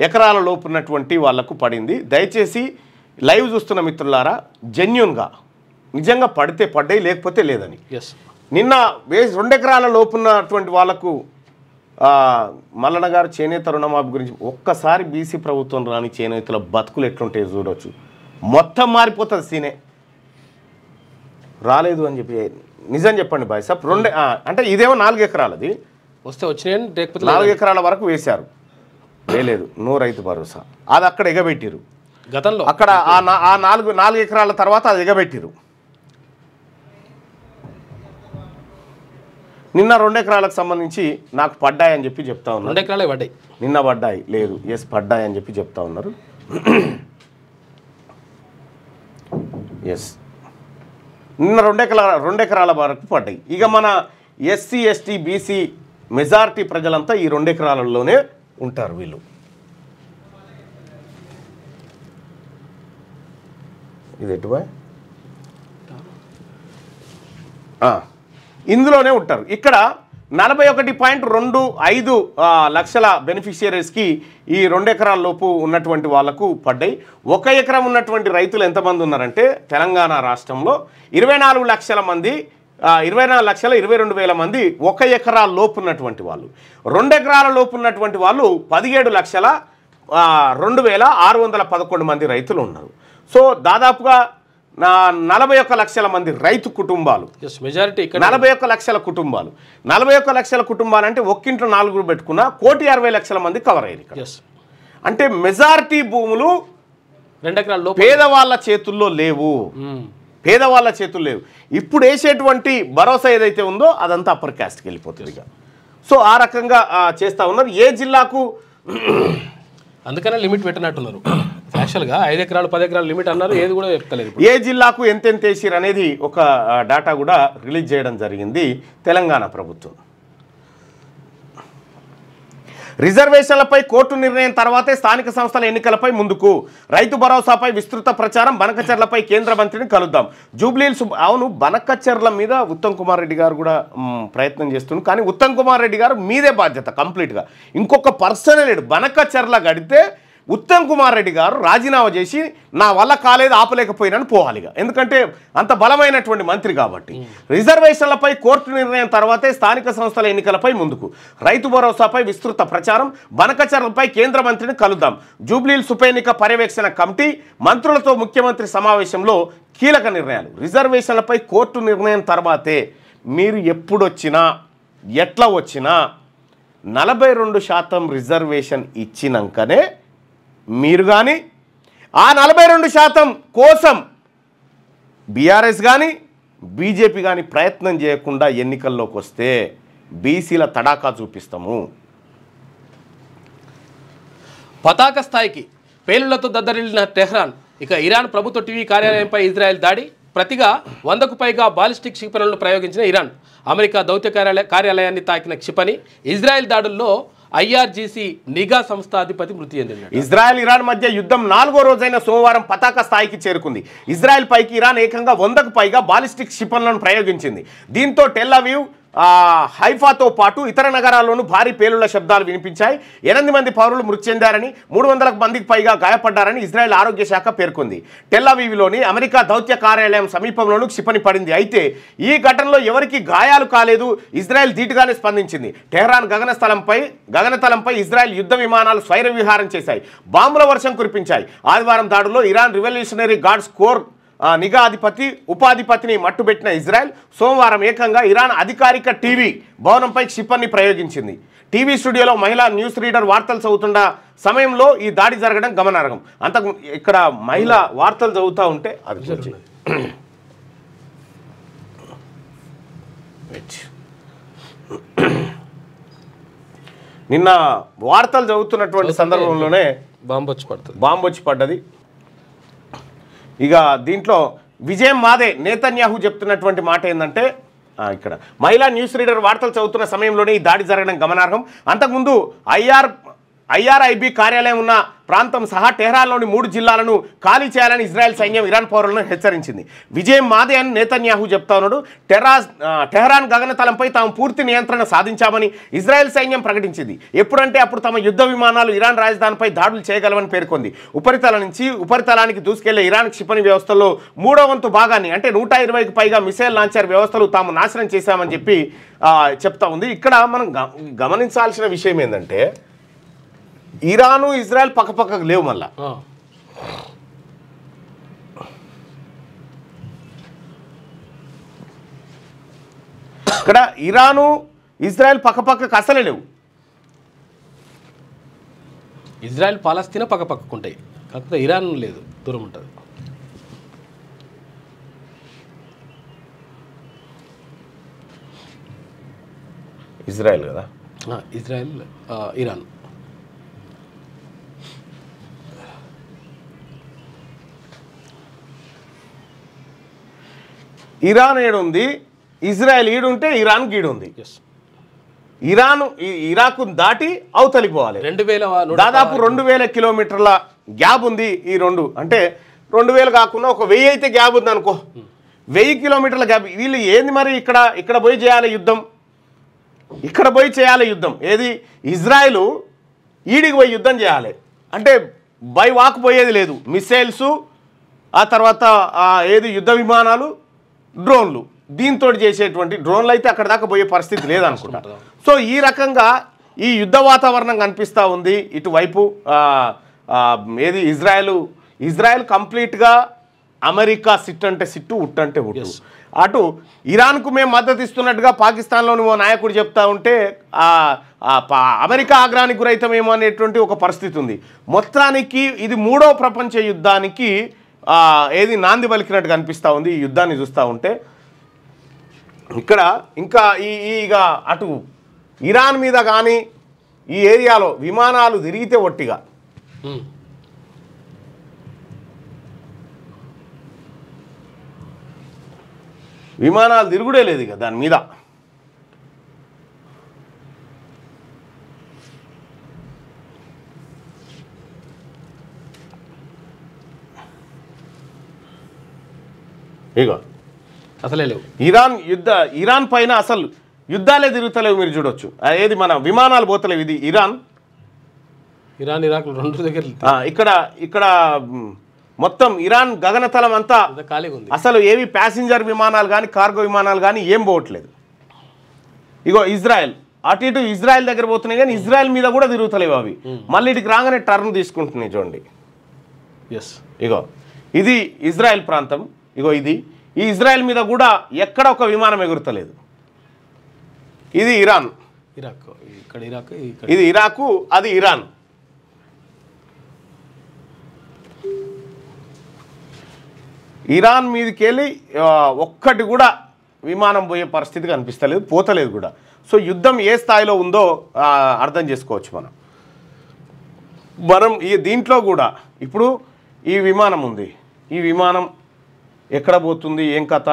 ఎకరాల లోపు ఉన్నటువంటి వాళ్లకు పడింది. దయచేసి లైవ్ చూస్తున్న మిత్రులారా, జెన్యూన్గా నిజంగా పడితే పడ్డాయి, లేకపోతే లేదని. నిన్న 2 ఎకరాల లోపున్నటువంటి వాళ్ళకు మల్లన్న గారు చేనేత రుణమాఫీ గురించి ఒక్కసారి బీసీ ప్రభుత్వం రాని చేనేతల బతుకులు ఎట్లుంటాయి చూడవచ్చు. మొత్తం మారిపోతుంది సీనే. రాలేదు అని చెప్పి నిజం చెప్పండి బాయ్ సాబ్. అంటే ఇదేమో 4 ఎకరాలది వస్తే వచ్చినాయని, 4 ఎకరాల వరకు వేశారు, వేయలేదు. నో రైతు భరోసా. అది అక్కడ ఎగబెట్టిరు గతంలో. అక్కడ ఆ 4 ఎకరాల తర్వాత అది ఎగబెట్టిరు. నిన్న 2 ఎకరాలకు సంబంధించి నాకు పడ్డాయని చెప్పి చెప్తా ఉన్నారు. 2 ఎకరాలే పడ్డాయి నిన్న. పడ్డాయి లేదు, ఎస్ పడ్డాయి అని చెప్పి చెప్తా ఉన్నారు. ఎస్, నిన్న 2 ఎకరాల వరకు పడ్డాయి. ఇక మన ఎస్సీ, ఎస్టీ, బీసీ మెజారిటీ ప్రజలంతా ఈ 2 ఎకరాలలోనే ఉంటారు. వీళ్ళు ఇది ఎటువా ఇందులోనే ఉంటారు. ఇక్కడ 41.25 లక్షల బెనిఫిషియరీస్కి ఈ 2 ఎకరాల లోపు ఉన్నటువంటి వాళ్లకు పడ్డాయి. 1 ఎకరం ఉన్నటువంటి రైతులు ఎంతమంది ఉన్నారంటే తెలంగాణ రాష్ట్రంలో 24 లక్షల మంది, 24,22,000 మంది 1 ఎకరాల లోపు ఉన్నటువంటి వాళ్ళు. 2 ఎకరాల లోపు ఉన్నటువంటి వాళ్ళు 17,02,611 మంది రైతులు ఉన్నారు. సో దాదాపుగా 41 లక్షల మంది రైతు కుటుంబాలు, మెజారిటీ ఇక్కడ 41 లక్షల కుటుంబాలు, 41 లక్షల కుటుంబాలు అంటే ఒక్కింట్లో 4 పెట్టుకున్న 1,60,00,000 మంది కవర్ అయ్యారు ఇక్కడ. అంటే మెజారిటీ భూములు 2 ఎకరాల పేదవాళ్ళ చేతుల్లో లేవు, పేదవాళ్ళ చేతుల్లో లేవు. ఇప్పుడు వేసేటువంటి భరోసా ఏదైతే ఉందో అదంతా అప్పర్ క్యాస్ట్కి వెళ్ళిపోతుంది ఇక. సో ఆ రకంగా చేస్తూ ఉన్నారు. ఏ జిల్లాకు అందుకనే లిమిట్ పెట్టినట్టున్నారు. యాక్చువల్గా 5 ఎకరాలు 10 ఎకరాలు లిమిట్ అన్నారు, ఏది కూడా చెప్తలేదు. ఏ జిల్లాకు ఎంతెంత వేసిరు అనేది ఒక డాటా కూడా రిలీజ్ చేయడం జరిగింది తెలంగాణ ప్రభుత్వం. రిజర్వేషన్లపై కోర్టు నిర్ణయం తర్వాతే స్థానిక సంస్థల ఎన్నికలపై ముందుకు, రైతు భరోసాపై విస్తృత ప్రచారం, బనకచెర్లపై కేంద్ర మంత్రిని కలుద్దాం. జూబ్లీహిల్స్ అవును బనకచెర్ల మీద ఉత్తమ్ కుమార్ రెడ్డి గారు కూడా ప్రయత్నం చేస్తున్నారు. కానీ ఉత్తమ్ కుమార్ రెడ్డి గారు మీదే బాధ్యత కంప్లీట్గా. ఇంకొక పర్సనే లేడు. బనకచెర్ల గడితే ఉత్తమ్ కుమార్ రెడ్డి గారు రాజీనామా చేసి నా వల్ల కాలేదు ఆపలేకపోయినని పోవాలిగా, ఎందుకంటే అంత బలమైనటువంటి మంత్రి కాబట్టి. రిజర్వేషన్లపై కోర్టు నిర్ణయం తర్వాతే స్థానిక సంస్థల ఎన్నికలపై ముందుకు, రైతు భరోసాపై విస్తృత ప్రచారం, బనకచెర్లపై కేంద్ర మంత్రిని కలుద్దాం. జూబ్లీహిల్స్ ఉప ఎన్నిక పర్యవేక్షణ కమిటీ మంత్రులతో ముఖ్యమంత్రి సమావేశంలో కీలక నిర్ణయాలు. రిజర్వేషన్లపై కోర్టు నిర్ణయం తర్వాతే మీరు ఎప్పుడొచ్చినా ఎట్లా వచ్చినా 42% రిజర్వేషన్ ఇచ్చినాకనే మీరు కానీ ఆ 42% కోసం బీఆర్ఎస్ కానీ బీజేపీ కానీ ప్రయత్నం చేయకుండా ఎన్నికల్లోకి వస్తే బీసీల తడాకా చూపిస్తాము. పతాక స్థాయికి పేలుళ్లతో దద్దరిల్లిన టెహ్రాన్. ఇక ఇరాన్ ప్రభుత్వ టీవీ కార్యాలయంపై ఇజ్రాయెల్ దాడి. ప్రతిగా 100కు పైగా బాలిస్టిక్ క్షిపణులను ప్రయోగించిన ఇరాన్. అమెరికా దౌత్య కార్యాలయాన్ని తాకిన క్షిపణి. ఇజ్రాయెల్ దాడుల్లో ఐఆర్జీసీ నిఘా సంస్థ అధిపతి మృతి చెందింది. ఇజ్రాయెల్ ఇరాన్ మధ్య యుద్ధం 4వ రోజైన సోమవారం పతాక స్థాయికి చేరుకుంది. ఇజ్రాయెల్ పైకి ఇరాన్ ఏకంగా 100కు పైగా బాలిస్టిక్ క్షిపణులను ప్రయోగించింది. దీంతో టెల్ అవీవ్ హైఫాతో పాటు ఇతర నగరాల్లోనూ భారీ పేలుళ్ల శబ్దాలు వినిపించాయి. 8 మంది పౌరులు మృతి చెందారని 300 మందికి పైగా గాయపడ్డారని ఇజ్రాయెల్ ఆరోగ్య శాఖ పేర్కొంది. టెల్ అవీవ్లోని అమెరికా దౌత్య కార్యాలయం సమీపంలోనూ క్షిపణి పడింది. అయితే ఈ ఘటనలో ఎవరికి గాయాలు కాలేదు. ఇజ్రాయెల్ ధీటుగానే స్పందించింది. టెహ్రాన్ గగనతలంపై ఇజ్రాయెల్ యుద్ధ విమానాలు స్వైర విహారం చేశాయి, బాంబుల వర్షం కురిపించాయి. ఆదివారం దాడుల్లో ఇరాన్ రివల్యూషనరీ గార్డ్స్ కోర్ నిఘా ఉపాధిపతిని మట్టుబెట్టిన ఇజ్రాయెల్ సోమవారం ఏకంగా ఇరాన్ అధికారిక టీవీ భవనంపై క్షిపణిని ప్రయోగించింది. టీవీ స్టూడియోలో మహిళా న్యూస్ రీడర్ వార్తలు చదువుతున్న సమయంలో ఈ దాడి జరగడం గమనార్హం. అంతకు ఇక్కడ మహిళ వార్తలు చదువుతూ ఉంటే అది నిన్న వార్తలు చదువుతున్నటువంటి సందర్భంలోనే బాంబు వచ్చి పడ్డది. ఇక దీంట్లో విజయం మాదే. నేతన్యాహు చెప్తున్నటువంటి మాట ఏంటంటే ఇక్కడ మహిళా న్యూస్ రీడర్ వార్తలు చదువుతున్న సమయంలోనే ఈ దాడి జరగడం గమనార్హం. అంతకుముందు ఐఆర్ఐబి కార్యాలయం ఉన్న ప్రాంతం సహా టెహ్రాన్లోని 3 జిల్లాలను ఖాళీ చేయాలని ఇజ్రాయెల్ సైన్యం ఇరాన్ పౌరులను హెచ్చరించింది. విజయం మాదే అని నేతన్యాహు చెప్తా ఉన్నాడు. టెహ్రాన్ గగనతలంపై తాము పూర్తి నియంత్రణ సాధించామని ఇజ్రాయెల్ సైన్యం ప్రకటించింది. ఎప్పుడంటే అప్పుడు తమ యుద్ధ విమానాలు ఇరాన్ రాజధానిపై దాడులు చేయగలవని పేర్కొంది. ఉపరితలానికి దూసుకెళ్లే ఇరాన్ క్షిపణి వ్యవస్థలో 3వ వంతు భాగాన్ని అంటే 120కి పైగా మిసైల్ లాంచర్ వ్యవస్థలు తాము నాశనం చేశామని చెప్పి చెప్తా ఉంది. ఇక్కడ మనం గమనించాల్సిన విషయం ఏంటంటే ఇరాను ఇజ్రాయెల్ పక్కపక్కకు లేవు. మళ్ళా ఇక్కడ ఇరాను ఇజ్రాయెల్ పక్కపక్కకు అసలే లేవు. ఇజ్రాయెల్ పాలస్తీనా పక్కపక్కకుంటాయి, కాకపోతే ఇరాన్ లేదు, దూరం ఉంటుంది. ఇజ్రాయెల్ కదా, ఇజ్రాయెల్ ఇరాన్. ఇరాన్ ఏడుంది, ఇజ్రాయెల్ ఈడుంటే ఇరాన్ గీడుంది. ఇరాక్ దాటి అవతలికి పోవాలి. 2000 దాదాపు 2000 కిలోమీటర్ల గ్యాప్ ఉంది. ఈ రెండు అంటే 2000 కాకుండా ఒక 1000 అయితే గ్యాప్ ఉంది అనుకో. 1000 కిలోమీటర్ల గ్యాప్. వీళ్ళు ఏంది మరి ఇక్కడ పోయి చేయాలి యుద్ధం, ఇక్కడ పోయి చేయాలి యుద్ధం. ఏది ఇజ్రాయెల్ ఈడికి పోయి యుద్ధం చేయాలి అంటే బై వాక్ పోయేది లేదు. మిసైల్స్, ఆ తర్వాత ఏది యుద్ధ విమానాలు, డ్రోన్లు, దీంతో చేసేటువంటి డ్రోన్లు అయితే అక్కడ దాకా పోయే పరిస్థితి లేదనుకుంటా. సో ఈ రకంగా ఈ యుద్ధ వాతావరణం కనిపిస్తూ ఉంది. ఇటువైపు ఏది ఇజ్రాయెల్ కంప్లీట్గా అమెరికా సిట్ అంటే సిట్టు, ఉట్టు అంటే ఉట్టు. అటు ఇరాన్కు మేము మద్దతు ఇస్తున్నట్టుగా పాకిస్తాన్లోని ఓ నాయకుడు చెప్తా ఉంటే అమెరికా ఆగ్రహానికి గురైతామేమో అనేటువంటి ఒక పరిస్థితి ఉంది. మొత్తానికి ఇది 3వ ప్రపంచ యుద్ధానికి ఏది నాంది పలికినట్టుగా అనిపిస్తూ ఉంది ఈ యుద్ధాన్ని చూస్తూ ఉంటే. ఇక్కడ ఇంకా ఇక అటు ఇరాన్ మీద కానీ ఈ ఏరియాలో విమానాలు తిరిగితే ఒట్టిగా విమానాలు తిరుగుడే లేదు ఇక దాని మీద. ఇగో అసలే లేవు. ఇరాన్ పైన అసలు యుద్ధాలే తిరుగుతలేవు. మీరు చూడొచ్చు ఏది మన విమానాలు పోతలేవు. ఇది ఇరాక్ రెండు దగ్గర ఇక్కడ మొత్తం ఇరాన్ గగనతలం అంతా ఖాళీగా ఉంది. అసలు ఏవి ప్యాసింజర్ విమానాలు కానీ కార్గో విమానాలు కానీ ఏం పోవట్లేదు. ఇగో ఇజ్రాయెల్ అటు ఇటు ఇజ్రాయెల్ దగ్గర పోతున్నాయి కానీ ఇజ్రాయెల్ మీద కూడా తిరుగుతలేవు అవి. మళ్ళీ ఇటుకి రాగానే టర్న్ తీసుకుంటున్నాయి చూడండి. ఇగో ఇది ఇజ్రాయెల్ ప్రాంతం. ఇగో ఈ ఇజ్రాయెల్ మీద కూడా ఎక్కడ ఒక విమానం ఎగురుతలేదు. ఇది ఇరాన్, ఇది ఇరాకు, అది ఇరాన్. ఇరాన్ మీదకి వెళ్ళి ఒక్కటి కూడా విమానం పోయే పరిస్థితి కనిపిస్తలేదు, పోతలేదు కూడా. సో యుద్ధం ఏ స్థాయిలో ఉందో అర్థం చేసుకోవచ్చు మనం దీంట్లో కూడా. ఇప్పుడు ఈ విమానం ఉంది, ఈ విమానం ఎక్కడ పోతుంది, ఏం కథ?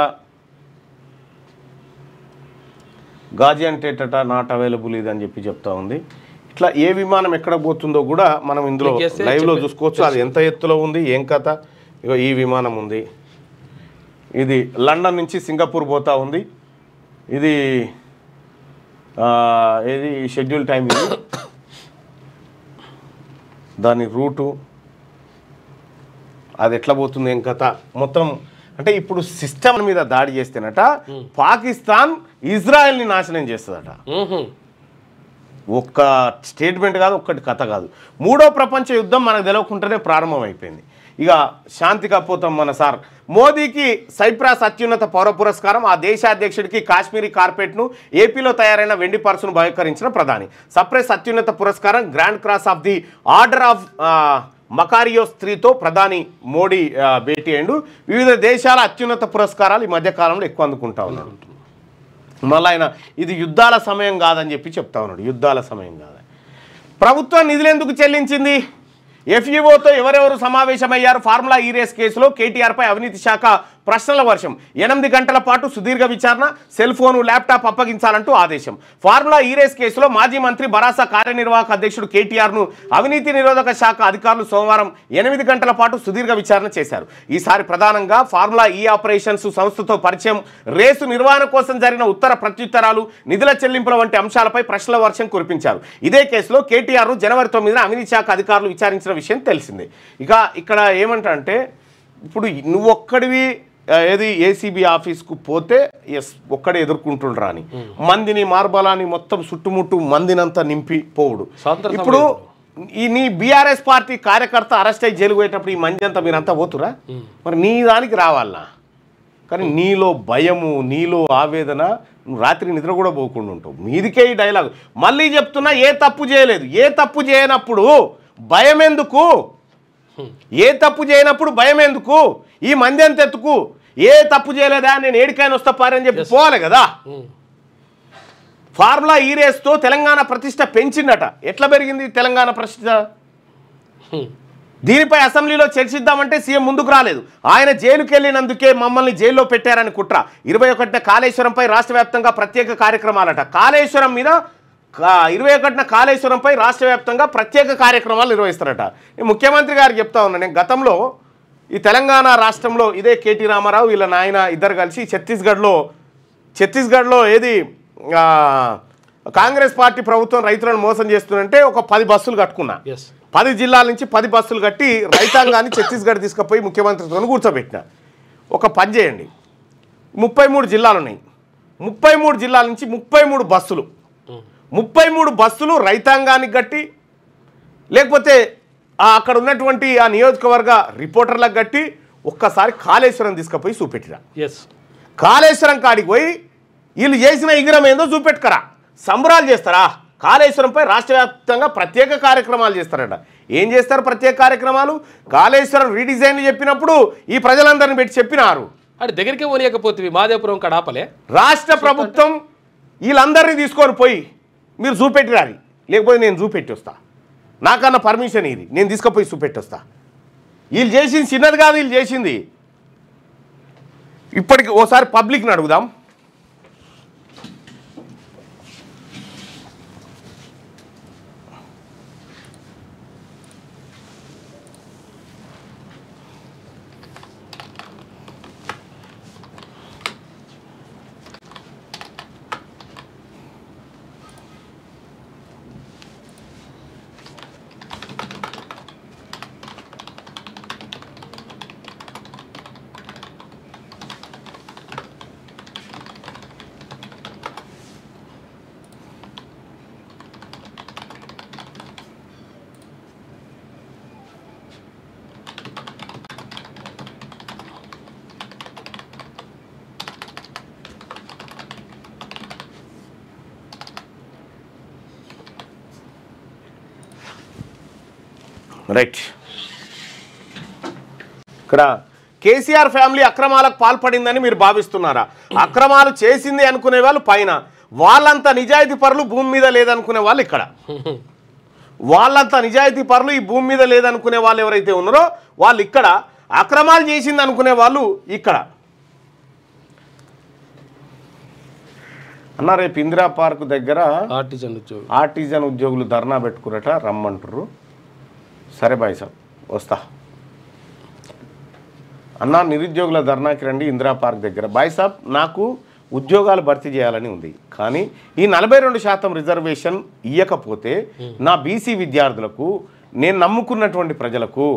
గాజియాంటేట్ నాట్ అవైలబుల్ ఇది అని చెప్తా ఉంది. ఇట్లా ఏ విమానం ఎక్కడ పోతుందో కూడా మనం ఇందులో లైవ్లో చూసుకోవచ్చు. అది ఎంత ఎత్తులో ఉంది, ఏం కథ. ఇగో ఈ విమానం ఉంది, ఇది లండన్ నుంచి సింగపూర్ పోతా ఉంది. ఇది ఏది షెడ్యూల్ టైం, ఇది దాని రూటు, అది ఎట్లా పోతుంది, ఏం కథ మొత్తం. అంటే ఇప్పుడు సిస్టమ్ మీద దాడి చేస్తేనట పాకిస్తాన్ ఇజ్రాయెల్ని నాశనం చేస్తుందట. ఒక్క స్టేట్మెంట్ కాదు, ఒక్కటి కథ కాదు. 3వ ప్రపంచ యుద్ధం మనకు తెలియకుండానే ప్రారంభమైపోయింది. ఇక శాంతి కపోతాం మన సార్. మోదీకి సైప్రస్ అత్యున్నత పౌర పురస్కారం. ఆ దేశ అధ్యక్షుడికి కాశ్మీరీ కార్పెట్ను, ఏపీలో తయారైన వెండి పర్సును బహిష్కరించిన ప్రధాని. సైప్రస్ అత్యున్నత పురస్కారం grand cross of the order of Makarios 3తో ప్రధాని మోడీ భేటీ అయ్యిండు. వివిధ దేశాల అత్యున్నత పురస్కారాలు ఈ మధ్యకాలంలో ఎక్కువ అందుకుంటా ఉన్నాడు. మళ్ళీ ఆయన ఇది యుద్ధాల సమయం కాదని చెప్తా ఉన్నాడు. యుద్ధాల సమయం కాదని. ప్రభుత్వం నిధులు ఎందుకు చెల్లించింది? ఎఫ్ఈఓతో ఎవరెవరు సమావేశమయ్యారు? ఫార్ములా ఈ రేస్ కేసులో కేటీఆర్పై అవినీతి శాఖ ప్రశ్నల వర్షం. 8 గంటల పాటు సుదీర్ఘ విచారణ, సెల్ ఫోను, ల్యాప్టాప్ అప్పగించాలంటూ ఆదేశం. ఫార్ములా ఈ రేస్ కేసులో మాజీ మంత్రి భరాసా కార్యనిర్వాహక అధ్యక్షుడు కేటీఆర్ను అవినీతి నిరోధక శాఖ అధికారులు సోమవారం 8 గంటల పాటు సుదీర్ఘ విచారణ చేశారు. ఈసారి ప్రధానంగా ఫార్ములా ఈ ఆపరేషన్స్ సంస్థతో పరిచయం, రేసు నిర్వహణ కోసం జరిగిన ఉత్తర ప్రత్యుత్తరాలు, నిధుల చెల్లింపుల వంటి అంశాలపై ప్రశ్నల వర్షం కురిపించారు. ఇదే కేసులో కేటీఆర్ను జనవరి 9న అవినీతి శాఖ అధికారులు విచారించిన విషయం తెలిసిందే. ఇక ఇక్కడ ఏమంటే ఇప్పుడు నువ్వొక్కడివి ఏది ఏసీబీ ఆఫీస్కు పోతే ఒక్కడే ఎదుర్కొంటుండ్రా అని మందిని మార్బలాన్ని మొత్తం చుట్టుముట్టు మందినంతా నింపి పోవుడు. ఇప్పుడు ఈ నీ బీఆర్ఎస్ పార్టీ కార్యకర్త అరెస్ట్ అయ్యి జైలు పోయేటప్పుడు ఈ మంది అంతా మీరంతా పోతురా? మరి నీ దానికి రావాలనా? కానీ నీలో భయము, నీలో ఆవేదన, నువ్వు రాత్రి నిద్ర కూడా పోకుండా ఉంటావు. మీదికే ఈ డైలాగ్ మళ్ళీ చెప్తున్నా. ఏ తప్పు చేయలేదు, ఏ తప్పు చేయనప్పుడు భయం ఎందుకు? ఏ తప్పు చేయనప్పుడు భయం ఎందుకు? ఈ మంది అంత ఎత్తుకు ఏ తప్పు చేయలేదా, నేను ఏడికైనా వస్తా పారని చెప్పి పోవాలి కదా. ఫార్ములా ఈ రేస్తో తెలంగాణ ప్రతిష్ట పెంచిందట. ఎట్లా పెరిగింది తెలంగాణ ప్రతిష్ట? దీనిపై అసెంబ్లీలో చర్చిద్దామంటే సీఎం ముందుకు రాలేదు. ఆయన జైలుకి వెళ్ళినందుకే మమ్మల్ని జైల్లో పెట్టారని కుట్ర. 21న కాళేశ్వరంపై రాష్ట్ర వ్యాప్తంగా ప్రత్యేక కార్యక్రమాలట. కాళేశ్వరం మీద 21న కాళేశ్వరంపై రాష్ట్ర వ్యాప్తంగా ప్రత్యేక కార్యక్రమాలు నిర్వహిస్తారట. ముఖ్యమంత్రి గారు చెప్తా ఉన్నా, నేను గతంలో ఈ తెలంగాణ రాష్ట్రంలో ఇదే కేటీ రామారావు వీళ్ళ నాయన ఇద్దరు కలిసి ఛత్తీస్గఢ్లో ఏది కాంగ్రెస్ పార్టీ ప్రభుత్వం రైతులను మోసం చేస్తుందంటే ఒక 10 బస్సులు కట్టుకున్నా. 10 జిల్లాల నుంచి 10 బస్సులు కట్టి రైతాంగాన్ని ఛత్తీస్గఢ్ తీసుకుపోయి ముఖ్యమంత్రితో కూర్చోబెట్టిన. ఒక పని చేయండి, 33 జిల్లాలు ఉన్నాయి. 33 జిల్లాల నుంచి 33 బస్సులు 33 బస్సులు రైతాంగానికి కట్టి, లేకపోతే అక్కడ ఉన్నటువంటి ఆ నియోజకవర్గ రిపోర్టర్లకు కట్టి ఒక్కసారి కాళేశ్వరం తీసుకుపోయి చూపెట్టిరా. ఎస్, కాళేశ్వరం కాడికి పోయి వీళ్ళు చేసిన విగ్రహం ఏందో చూపెట్టుకరా. సంబరాలు చేస్తారా? కాళేశ్వరంపై రాష్ట్ర వ్యాప్తంగా ప్రత్యేక కార్యక్రమాలు చేస్తారట. ఏం చేస్తారు ప్రత్యేక కార్యక్రమాలు? కాళేశ్వరం రీడిజైన్ చెప్పినప్పుడు ఈ ప్రజలందరిని పెట్టి చెప్పినారు. అంటే దగ్గరికి పోనీయకపోతే మాదేపురం కడాపలే రాష్ట్ర ప్రభుత్వం వీళ్ళందరినీ తీసుకొని పోయి మీరు చూపెట్టిరారి, లేకపోతే నేను చూపెట్టి వస్తా, నాకన్నా పర్మిషన్ ఇది, నేను తీసుకుపోయి చూపెట్టి వస్తా. వీళ్ళు చేసింది చిన్నది కాదు, వీళ్ళు చేసింది. ఇప్పటికి ఓసారి పబ్లిక్ని అడుగుదాం. రైట్, ఇక్కడ కేసీఆర్ ఫ్యామిలీ అక్రమాలకు పాల్పడిందని మీరు భావిస్తున్నారా? అక్రమాలు చేసింది అనుకునే వాళ్ళు పైన, వాళ్ళంతా నిజాయితీ పరులు భూమి మీద లేదనుకునే వాళ్ళు ఇక్కడ. వాళ్ళంతా నిజాయితీ పరులు ఈ భూమి మీద లేదనుకునే వాళ్ళు ఎవరైతే ఉన్నారో వాళ్ళు ఇక్కడ, అక్రమాలు చేసింది అనుకునే వాళ్ళు ఇక్కడ. అన్న రేపు ఇందిరా పార్క్ దగ్గర ఆర్టిజన్ ఉద్యోగులు ధర్నా పెట్టుకురట, రమ్మంటారు. సరే బాయ్ సాబ్, వస్తా అన్న. నిరుద్యోగుల ధర్నాకి రండి ఇందిరా పార్క్ దగ్గర. బాయ్ సాబ్, నాకు ఉద్యోగాలు భర్తీ చేయాలని ఉంది, కానీ ఈ 42% రిజర్వేషన్ ఇవ్వకపోతే నా బీసీ విద్యార్థులకు, నేను నమ్ముకున్నటువంటి ప్రజలకు,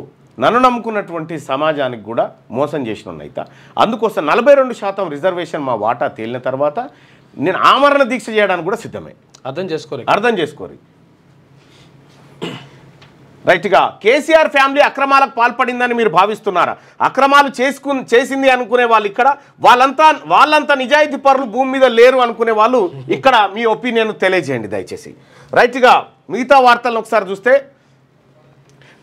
నన్ను నమ్ముకున్నటువంటి సమాజానికి కూడా మోసం చేసిన ఉన్నయితే. అందుకోసం 42% రిజర్వేషన్ మా వాటా తేలిన తర్వాత నేను ఆమరణ దీక్ష చేయడానికి కూడా సిద్ధమే. అర్థం చేసుకోరు. రైట్గా, కేసీఆర్ ఫ్యామిలీ అక్రమాలకు పాల్పడిందని మీరు భావిస్తున్నారా? అక్రమాలు చేసింది అనుకునే వాళ్ళు ఇక్కడ, వాళ్ళంతా నిజాయితీ పరులు భూమి మీద లేరు అనుకునే వాళ్ళు ఇక్కడ. మీ ఒపీనియన్ తెలియజేయండి దయచేసి. రైట్గా, మిగతా వార్తలను ఒకసారి చూస్తే,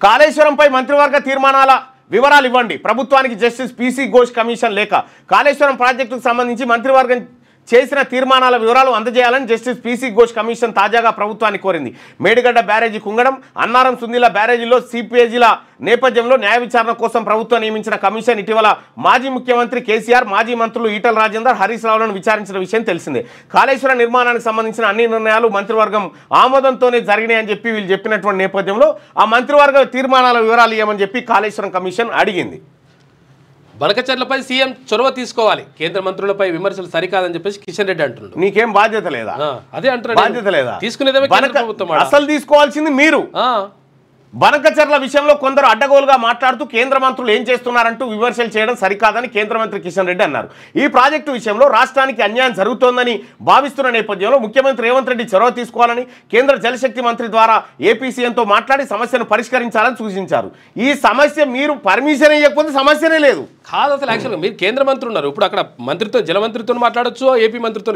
కాళేశ్వరంపై మంత్రివర్గ తీర్మానాల వివరాలు ఇవ్వండి, ప్రభుత్వానికి జస్టిస్ పీసీ ఘోష్ కమిషన్ లేఖ. కాళేశ్వరం ప్రాజెక్టుకు సంబంధించి మంత్రివర్గం చేసిన తీర్మానాల వివరాలు అందజేయాలని జస్టిస్ పీసీ ఘోష్ కమిషన్ తాజాగా ప్రభుత్వాన్ని కోరింది. మేడిగడ్డ బ్యారేజీ కుంగడం, అన్నారం సుందిల బ్యారేజీలో సిపిఏజీల నేపథ్యంలో న్యాయ విచారణ కోసం ప్రభుత్వం నియమించిన కమిషన్ ఇటీవల మాజీ ముఖ్యమంత్రి కేసీఆర్, మాజీ మంత్రులు ఈటల రాజేందర్, హరీష్ రావులను విచారించిన విషయం తెలిసిందే. కాళేశ్వరం నిర్మాణానికి సంబంధించిన అన్ని నిర్ణయాలు మంత్రివర్గం ఆమోదంతోనే జరిగినాయని చెప్పి వీళ్ళు చెప్పినటువంటి నేపథ్యంలో ఆ మంత్రివర్గ తీర్మానాల వివరాలు ఇవ్వమని చెప్పి కాళేశ్వరం కమిషన్ అడిగింది. బనకచర్లపై సీఎం చొరవ తీసుకోవాలి, కేంద్ర మంత్రులపై విమర్శలు సరికాదని చెప్పేసి కిషన్ రెడ్డి అంటున్నాడు. నీకేం బాధ్యత లేదా? అదే అంటున్నాడు, బాధ్యత లేదా? తీసుకునేదే ప్రభుత్వం, అసలు తీసుకోవాల్సింది మీరు. బనకచర్ల విషయంలో కొందరు అడ్డగోలుగా మాట్లాడుతూ కేంద్ర మంత్రులు ఏం చేస్తున్నారంటూ విమర్శలు చేయడం సరికాదని కేంద్ర మంత్రి కిషన్ రెడ్డి అన్నారు. ఈ ప్రాజెక్టు విషయంలో రాష్ట్రానికి అన్యాయం జరుగుతోందని భావిస్తున్న నేపథ్యంలో ముఖ్యమంత్రి రేవంత్ రెడ్డి చొరవ తీసుకోవాలని, కేంద్ర జలశక్తి మంత్రి ద్వారా ఏపీ సీఎంతో మాట్లాడి సమస్యను పరిష్కరించాలని సూచించారు. ఈ సమస్య మీరు పర్మిషన్ ఇవ్వకపోతే సమస్యనే లేదు కాదు. అసలు యాక్చువల్గా మీరు కేంద్ర మంత్రి ఉన్నారు, ఇప్పుడు అక్కడ మంత్రితో జలమంత్రితో మాట్లాడొచ్చు, ఏపీ మంత్రితో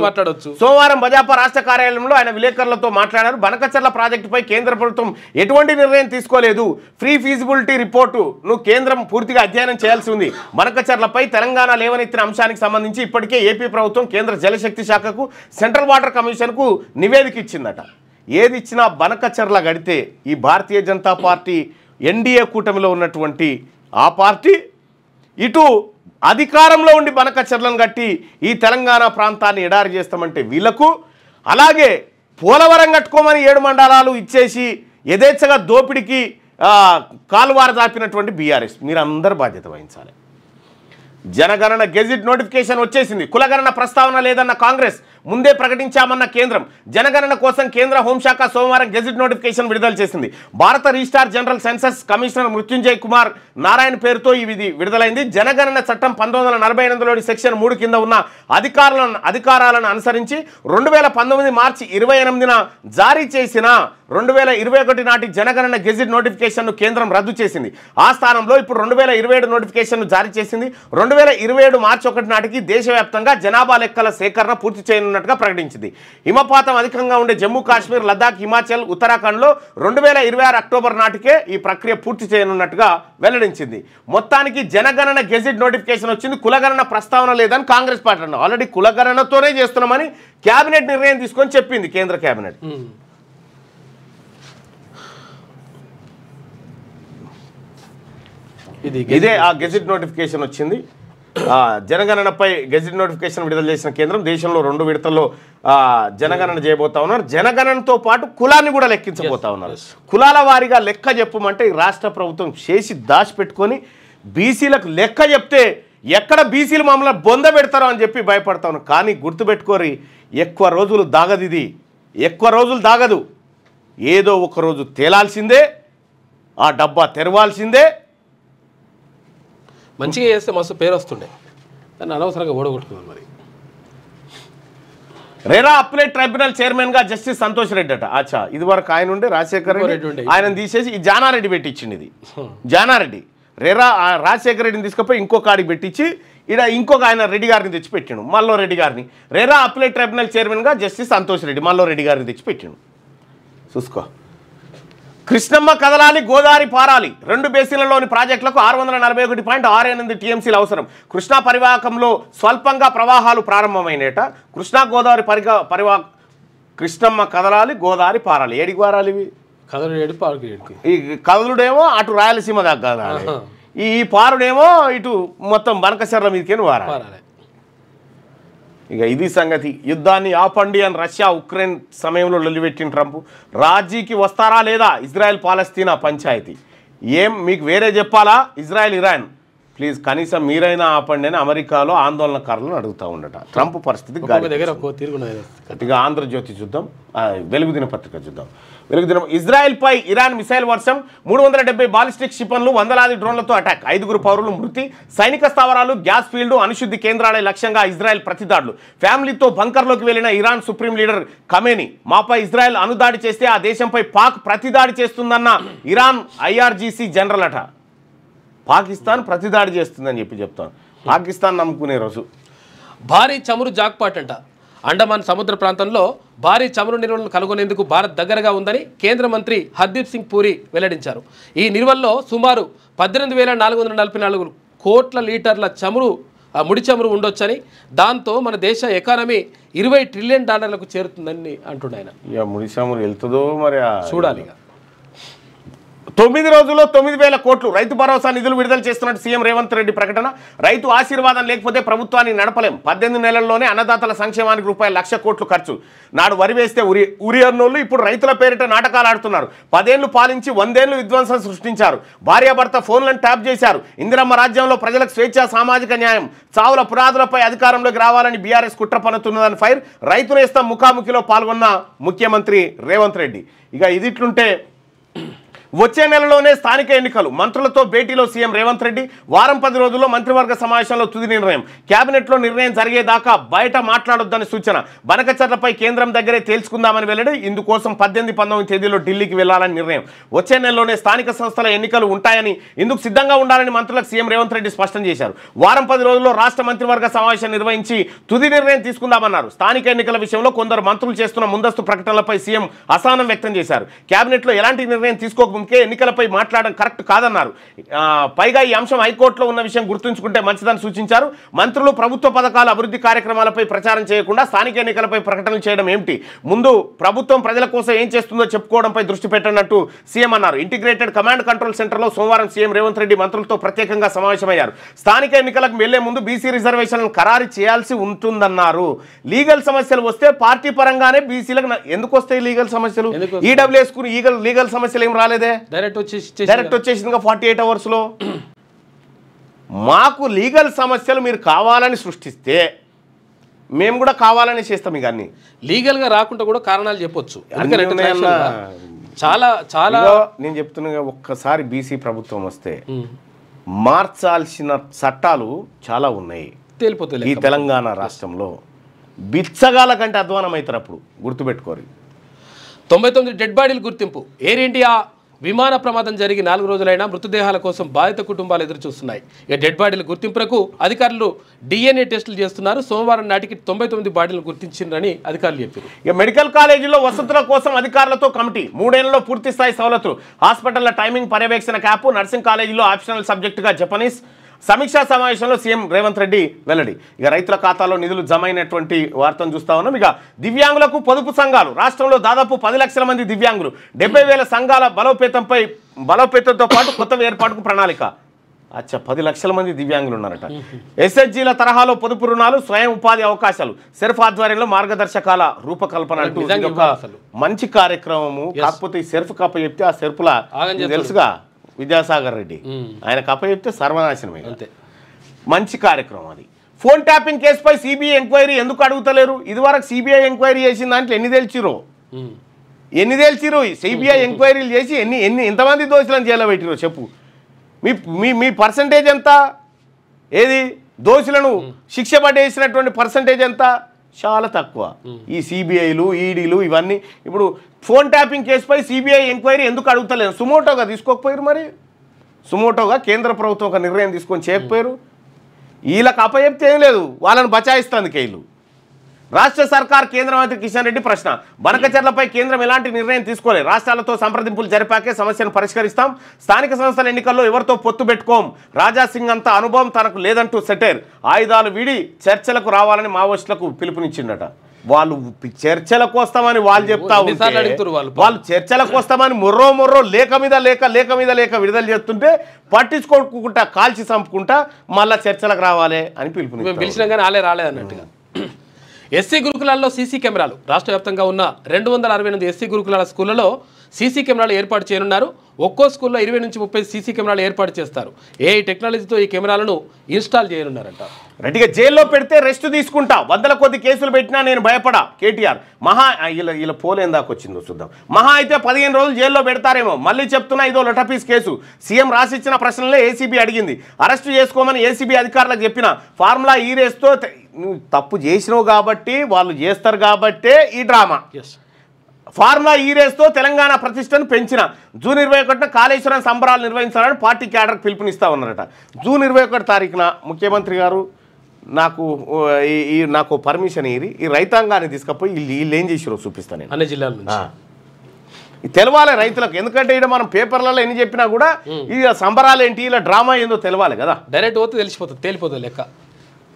మాట్లాడొచ్చు. సోమవారం భాజపా రాష్ట్ర కార్యాలయంలో ఆయన విలేకరులతో మాట్లాడారు. బనకచర్ల ప్రాజెక్టుపై కేంద్ర ప్రభుత్వం ఎటువంటి నిర్ణయం తీసుకోలేదు. ఫ్రీ ఫీజిబిలిటీ రిపోర్టు నువ్వు కేంద్రం పూర్తిగా అధ్యయనం చేయాల్సి ఉంది. బనకచర్లపై తెలంగాణ లేవనెత్తిన అంశానికి సంబంధించి ఇప్పటికే ఏపీ ప్రభుత్వం కేంద్ర జలశక్తి శాఖకు, సెంట్రల్ వాటర్ కమిషన్కు నివేదిక ఇచ్చిందట. ఏది ఇచ్చినా బనకచర్ల గడితే ఈ భారతీయ జనతా పార్టీ ఎన్డీఏ కూటమిలో ఉన్నటువంటి ఆ పార్టీ ఇటు అధికారంలో ఉండి బనకచర్లను కట్టి ఈ తెలంగాణ ప్రాంతాన్ని ఎడారి చేస్తామంటే వీళ్లకు, అలాగే పోలవరం కట్టుకోమని 7 మండలాలు ఇచ్చేసి యథేచ్ఛగా దోపిడికి కాలువార దాపినటువంటి బీఆర్ఎస్, మీరు అందరు బాధ్యత వహించాలి. జనగణన గెజిట్ నోటిఫికేషన్ వచ్చేసింది. కులగణన ప్రస్తావన లేదన్న కాంగ్రెస్, ముందే ప్రకటించామన్న కేంద్రం. జనగణన కోసం కేంద్ర హోంశాఖ సోమవారం గెజిట్ నోటిఫికేషన్ విడుదల చేసింది. భారత registrar general census commissioner Mrutyunjay Kumar Narayana పేరుతో ఇది విడుదలైంది. జనగణన చట్టం 1948లోని సెక్షన్ 3 కింద ఉన్న అధికారాలను అనుసరించి 2019 మార్చి 28న జారీ చేసిన 2021 నాటి జనగణన గెజిట్ నోటిఫికేషన్ను కేంద్రం రద్దు చేసింది. ఆ స్థానంలో ఇప్పుడు 2027 నోటిఫికేషన్ను జారీ చేసింది. 2027 మార్చి 1 నాటికి దేశవ్యాప్తంగా జనాభా లెక్కల సేకరణ పూర్తి చేయనున్నట్టుగా ప్రకటించింది. హిమపాతం అధికంగా ఉండే జమ్మూ కాశ్మీర్, లద్దాఖ్, హిమాచల్, ఉత్తరాఖండ్లో 2026 అక్టోబర్ నాటికే ఈ ప్రక్రియ పూర్తి చేయనున్నట్టుగా వెల్లడించింది. మొత్తానికి జనగణన గెజిట్ నోటిఫికేషన్ వచ్చింది. కులగణన ప్రస్తావన లేదని కాంగ్రెస్ పార్టీ అన్నారు. ఆల్రెడీ కులగణనతోనే చేస్తున్నామని కేబినెట్ నిర్ణయం తీసుకొని చెప్పింది కేంద్ర కేబినెట్. ఇదే ఆ గెజిట్ నోటిఫికేషన్ వచ్చింది. జనగణనపై గెజిట్ నోటిఫికేషన్ విడుదల చేసిన కేంద్రం దేశంలో 2 విడతల్లో జనగణన చేయబోతా ఉన్నారు. జనగణనతో పాటు కులాన్ని కూడా లెక్కించబోతా ఉన్నారు. కులాల వారీగా లెక్క చెప్పమంటే ఈ రాష్ట్ర ప్రభుత్వం చేసి దాచిపెట్టుకొని బీసీలకు లెక్క చెప్తే ఎక్కడ బీసీలు మమ్మల్ని బొంద పెడతారో అని చెప్పి భయపడతా ఉన్నారు. కానీ గుర్తుపెట్టుకోరి, ఎక్కువ రోజులు దాగదు, ఇది ఎక్కువ రోజులు దాగదు. ఏదో ఒక రోజు తేలాల్సిందే, ఆ డబ్బా తెరవాల్సిందే. మంచిగా చేస్తే మస్తు పేరు వస్తుండే, దాన్ని అనవసరంగా ఓడగొట్టుకున్నాను. మరి రేరా అప్లైట్ ట్రైబ్యునల్ చైర్మన్ గా జస్టిస్ సంతోష్ రెడ్డి అట. అచ్చా, ఇది వరకు ఆయన ఉండే రాజశేఖర్ రెడ్డి, ఆయన తీసేసి ఈ జానారెడ్డి పెట్టించింది. ఇది జానారెడ్డి రేరా రాజశేఖర రెడ్డిని తీసుకుపోయి ఇంకొక కాడికి పెట్టించి ఇక్కడ ఇంకొక ఆయన రెడ్డి గారిని తెచ్చి పెట్టిండు, మల్లో రెడ్డి గారిని. రేరా అప్లైట్ ట్రైబ్యునల్ చైర్మన్ గా జస్టిస్ సంతోష్ రెడ్డి మల్లో రెడ్డి గారిని తెచ్చి పెట్టిండు. చూసుకో. కృష్ణమ్మ కదలాలి, గోదావరి పారాలి. 2 బేసిన్లలోని ప్రాజెక్టులకు 641.68 టీఎంసీలు అవసరం. కృష్ణా పరివాహకంలో స్వల్పంగా ప్రవాహాలు ప్రారంభమైనట. కృష్ణా గోదావరి కృష్ణమ్మ కదలాలి, గోదావరి పారాలి. ఏడికి పారాలి ఇవి? ఈ కదలుడేమో అటు రాయలసీమ దగ్గర, ఈ పారుడేమో ఇటు మొత్తం బనకచర్ల మీదకేను వారాలి. ఇక ఇది సంగతి. యుద్ధాన్ని ఆపండి అని రష్యా ఉక్రెయిన్ సమయంలో లొల్లిపెట్టిన ట్రంప్ రాజీకి వస్తారా లేదా? ఇజ్రాయెల్ పాలస్తీనా పంచాయతీ. ఏం మీకు వేరే చెప్పాలా? ఇజ్రాయెల్ ఇరాన్ ప్లీజ్ కనీసం మీరైనా ఆపండి అని అమెరికాలో ఆందోళనకారులను అడుగుతూ ఉండట. ట్రంప్ పరిస్థితి గట్టిగా. ఆంధ్రజ్యోతి చూద్దాం, వెలుగు దినపత్రిక చూద్దాం. వెలుగు దినం. ఇజ్రాయెల్పై ఇరాన్ మిసైల్ వర్షం, 370 బాలిస్టిక్ క్షిపణులు, 100లాది డ్రోన్లతో అటాక్, 5 పౌరులు మృతి. సైనిక స్థావరాలు, గ్యాస్ ఫీల్డ్, అనుశుద్ధి కేంద్రాలే లక్ష్యంగా ఇజ్రాయెల్ ప్రతిదాడులు. ఫ్యామిలీతో బంకర్లోకి వెళ్లిన ఇరాన్ సుప్రీం లీడర్ ఖమేని. మాపై ఇజ్రాయెల్ అనుదాడి చేస్తే ఆ దేశంపై పాక్ ప్రతిదాడి చేస్తుందన్న ఇరాన్ IRGC జనరల్ అట. పాకిస్తాన్ ప్రతిదాడి చేస్తుందని చెప్తాను. పాకిస్తాన్ నమ్ముకునే రోజు. భారీ చమురు జాక్పాట్ అంట. అండమాన్ సముద్ర ప్రాంతంలో భారీ చమురు నిల్వలను కనుగొనేందుకు భారత్ దగ్గరగా ఉందని కేంద్ర మంత్రి హర్దీప్ సింగ్ పూరి వెల్లడించారు. ఈ నిల్వల్లో సుమారు 18,444 కోట్ల లీటర్ల ముడి చమురు ఉండొచ్చని, దాంతో మన దేశ ఎకానమీ $20 ట్రిలియన్ చేరుతుందని అంటున్నాయన. ఇక ముడి చమురు వెళ్తుందో మరి చూడాలి. 9 రోజుల్లో 9,000 కోట్లు రైతు భరోసా నిధులు విడుదల చేస్తున్నట్టు సీఎం రేవంత్ రెడ్డి ప్రకటన. రైతు ఆశీర్వాదం లేకపోతే ప్రభుత్వాన్ని నడపలేం. 18 నెలల్లోనే అన్నదాతల సంక్షేమానికి ₹1,00,000 కోట్లు ఖర్చు. నాడు వరి వేస్తే ఉరి అన్నోళ్ళు ఇప్పుడు రైతుల పేరిట నాటకాలు ఆడుతున్నారు. 10 ఏళ్లు పాలించి 100 ఏళ్లు విధ్వంసం సృష్టించారు. భార్యాభర్త ఫోన్లను ట్యాప్ చేశారు. ఇందిరమ్మ రాజ్యంలో ప్రజలకు స్వేచ్ఛ, సామాజిక న్యాయం, చావుల పునాదులపై అధికారంలోకి రావాలని బీఆర్ఎస్ కుట్ర పన్నుతున్నదని ఫైర్. రైతు నేస్తం ముఖాముఖిలో పాల్గొన్న ముఖ్యమంత్రి రేవంత్ రెడ్డి. ఇక ఇదిట్లుంటే వచ్చే నెలలోనే స్థానిక ఎన్నికలు. మంత్రులతో భేటీలో సీఎం రేవంత్ రెడ్డి. వారం 10 రోజుల్లో మంత్రివర్గ సమావేశంలో తుది నిర్ణయం. కేబినెట్లో నిర్ణయం జరిగేదాకా బయట మాట్లాడొద్దని సూచన. బనకచర్లపై కేంద్రం దగ్గరే తేల్చుకుందామని వెల్లడి. ఇందుకోసం 18, 19 తేదీలో ఢిల్లీకి వెళ్లాలని నిర్ణయం. వచ్చే నెలలోనే స్థానిక సంస్థల ఎన్నికలు ఉంటాయని, ఇందుకు సిద్ధంగా ఉండాలని మంత్రులకు సీఎం రేవంత్ రెడ్డి స్పష్టం చేశారు. వారం 10 రోజుల్లో రాష్ట్ర మంత్రివర్గ సమావేశం నిర్వహించి తుది నిర్ణయం తీసుకుందామన్నారు. స్థానిక ఎన్నికల విషయంలో కొందరు మంత్రులు చేస్తున్న ముందస్తు ప్రకటనలపై సీఎం అసహనం వ్యక్తం చేశారు. కేబినెట్లో ఎలాంటి నిర్ణయం తీసుకోక ఎన్నికలపై మాట్లాడడం కరెక్ట్ కాదన్నారు. పైగా ఈ అంశం హైకోర్టులో ఉన్న విషయం గుర్తుంచుకుంటే మంచిదని సూచించారు. మంత్రులు ప్రభుత్వ పథకాల అభివృద్ధి కార్యక్రమాలపై ప్రచారం చేయకుండా స్థానిక ఎన్నికలపై ప్రకటనలు చేయడం ఏమిటి? ముందు ప్రభుత్వం ప్రజల కోసం ఏం చేస్తుందో చెప్పుకోవడంపై దృష్టి పెట్టినట్టు సీఎం అన్నారు. ఇంటిగ్రేటెడ్ కమాండ్ కంట్రోల్ సెంటర్లో సోమవారం సీఎం రేవంత్ రెడ్డి మంత్రులతో ప్రత్యేకంగా సమావేశమయ్యారు. స్థానిక ఎన్నికలకు వెళ్లే ముందు బీసీ రిజర్వేషన్లను ఖరారు చేయాల్సి ఉంటుందన్నారు. లీగల్ సమస్యలు వస్తే పార్టీ పరంగానే బీసీలకు ఎందుకు వస్తాయి లీగల్ సమస్యలు? ఈడబ్ల్యూఎస్ కు లీగల్ సమస్యలు ఏం రాలేదే, డైరెక్ట్ వచ్చేసింది 48 hours లో. మాకు లీగల్ సమస్యలు మీరు కావాలని సృష్టిస్తే మేము కూడా కావాలని చేస్తాం. ఇక అన్ని లీగల్గా రాకుండా కూడా కారణాలు చెప్పొచ్చు. చాలా చాలా నేను చెప్తున్నా, ఒక్కసారి బీసీ ప్రభుత్వం వస్తే మార్చాల్సిన చట్టాలు చాలా ఉన్నాయి తేలిపోతుంది. ఈ తెలంగాణ రాష్ట్రంలో బిచ్చగాల కంటే అధ్వానం అవుతారు. అప్పుడు గుర్తుపెట్టుకోరు. 99 డెడ్ బాడీలు గుర్తింపు. ఎయిర్ ఇండియా విమాన ప్రమాదం జరిగి 4 రోజులైనా మృతదేహాల కోసం బాధిత కుటుంబాలు ఎదురు చూస్తున్నాయి. ఇక డెడ్ బాడీల గుర్తింపులకు అధికారులు DNA టెస్టులు చేస్తున్నారు. సోమవారం నాటికి 99 బాడీలను గుర్తించిందని అధికారులు చెప్పారు. ఇక మెడికల్ కాలేజీలో వసతుల కోసం అధికారులతో కమిటీ. 3 ఏళ్లలో పూర్తి స్థాయి సవలతులు. హాస్పిటల్ల టైమింగ్ పర్యవేక్షణ క్యాప్. నర్సింగ్ కాలేజీలో ఆప్షనల్ సబ్జెక్టుగా జపనీస్. సమీక్షా సమావేశంలో సీఎం రేవంత్ రెడ్డి వెల్లడి. ఇక రైతుల ఖాతాలో నిధులు జమ అయినటువంటి వార్తను చూస్తా ఉన్నాం. ఇక దివ్యాంగులకు పొదుపు సంఘాలు. రాష్ట్రంలో దాదాపు 10 లక్షల మంది దివ్యాంగులు. 70,000 సంఘాల బలోపేతంతో పాటు కొత్త ఏర్పాటుకు ప్రణాళిక. 10 లక్షల మంది దివ్యాంగులు ఉన్నారట. ఎస్హెచ్జీల తరహాలో పొదుపు రుణాలు, స్వయం ఉపాధి అవకాశాలు. సెర్ఫ్ ఆధ్వర్యంలో మార్గదర్శకాల రూపకల్పన అంటూ మంచి కార్యక్రమము. కాకపోతే ఈ సెర్ఫ్ కప్ప చెప్తే ఆ సెర్ఫ్లా తెలుసుగా విద్యాసాగర్ రెడ్డి, ఆయన కప్ప చెప్తే సర్వనాశనమే. అంతే. మంచి కార్యక్రమం అది. ఫోన్ ట్యాపింగ్ కేసుపై సిబిఐ ఎంక్వైరీ ఎందుకు అడుగుతలేరు? ఇదివరకు సిబిఐ ఎంక్వైరీ చేసిన దాంట్లో ఎన్ని తేల్చిరో సిబిఐ ఎంక్వైరీలు చేసి ఎంతమంది దోషులను జైల్లో పెట్టిరో చెప్పు. మీ పర్సంటేజ్ ఎంత? ఏది దోషులను శిక్ష పడేసినటువంటి పర్సంటేజ్ ఎంత? చాలా తక్కువ. ఈ సిబిఐలు, ఈడీలు ఇవన్నీ. ఇప్పుడు ఫోన్ ట్యాపింగ్ కేసుపై సిబిఐ ఎంక్వైరీ ఎందుకు అడుగుతలేదు? సుమోటోగా తీసుకోకపోయారు. మరి సుమోటోగా కేంద్ర ప్రభుత్వం ఒక నిర్ణయం తీసుకొని చేయకపోయారు. వీళ్ళకి అప్పచెప్తే ఏం లేదు, వాళ్ళని బచాయిస్తుంది కేళ్ళు. రాష్ట్ర సర్కార్ కేంద్ర మంత్రి కిషన్ రెడ్డి ప్రశ్న. బనకచర్లపై కేంద్రం ఎలాంటి నిర్ణయం తీసుకోలేదు. రాష్ట్రాలతో సంప్రదింపులు జరిపాకే సమస్యను పరిష్కరిస్తాం. స్థానిక సంస్థల ఎన్నికల్లో ఎవరితో పొత్తు పెట్టుకోం. రాజాసింగ్ అంత అనుభవం తనకు లేదంటూ సెటైర్. ఆయుధాలు వీడి చర్చలకు రావాలని మావోయిస్టులకు పిలుపునిచ్చిందట. వాళ్ళు చర్చలకు వస్తామని వాళ్ళు చెప్తా ఉంటారు. వాళ్ళు చర్చలకు వస్తామని మొర్రో లేక మీద లేక విడుదల చేస్తుంటే పట్టించుకోకుండా కాల్చి చంపుకుంటా మళ్ళా చర్చలకు రావాలి అని పిలిచిన. ఎస్సీ గురుకులాల్లో సీసీ కెమెరాలు. రాష్ట్ర వ్యాప్తంగా ఉన్న 268 ఎస్సీ గురుకులాల స్కూళ్లలో సీసీ కెమెరాలు ఏర్పాటు చేయనున్నారు. ఒక్కో స్కూల్లో 20 నుంచి 30 సీసీ కెమెరాలు ఏర్పాటు చేస్తారు. ఏఐ టెక్నాలజీతో ఈ కెమెరాలను ఇన్స్టాల్ చేయనున్నారంట. రెడ్డిగా జైల్లో పెడితే రెస్ట్ తీసుకుంటా. 100 కొద్ది కేసులు పెట్టినా నేను భయపడా. కేటీఆర్ మహా ఇలా పోలేం దాకా వచ్చిందో చూద్దాం. మహా అయితే 15 రోజులు జైల్లో పెడతారేమో. మళ్ళీ చెప్తున్నా, ఇదో లొటపీస్ కేసు. సీఎం రాసిచ్చిన ప్రశ్నలే ఏసీబీ అడిగింది. అరెస్టు చేసుకోమని ఏసీబీ అధికారులకు చెప్పిన. ఫార్ములా ఈ రేస్తో నువ్వు తప్పు చేసినావు కాబట్టి వాళ్ళు చేస్తారు కాబట్టే ఈ డ్రామా. ఫార్ములా ఈ రేస్తో తెలంగాణ ప్రతిష్టను పెంచిన. జూన్ 21న కాళేశ్వరం సంబరాలు నిర్వహించాలని పార్టీ క్యాడర్కి పిలుపునిస్తా ఉన్నారట. జూన్ 21 తారీఖున ముఖ్యమంత్రి గారు నాకు పర్మిషన్ ఈ రైతాంగాన్ని తీసుకపోయి వీళ్ళు ఏం చేసిరో చూపిస్తాను నేను అన్ని జిల్లాల నుంచి. తెలవాలి రైతులకు. ఎందుకంటే ఇక్కడ మనం పేపర్లలో ఎన్ని చెప్పినా కూడా ఈ సంబరాలు ఏంటి, ఇలా డ్రామా ఏందో తెలవాలి కదా. డైరెక్ట్ పోతే తెలిసిపోతుంది, తేలిపోతుంది లెక్క.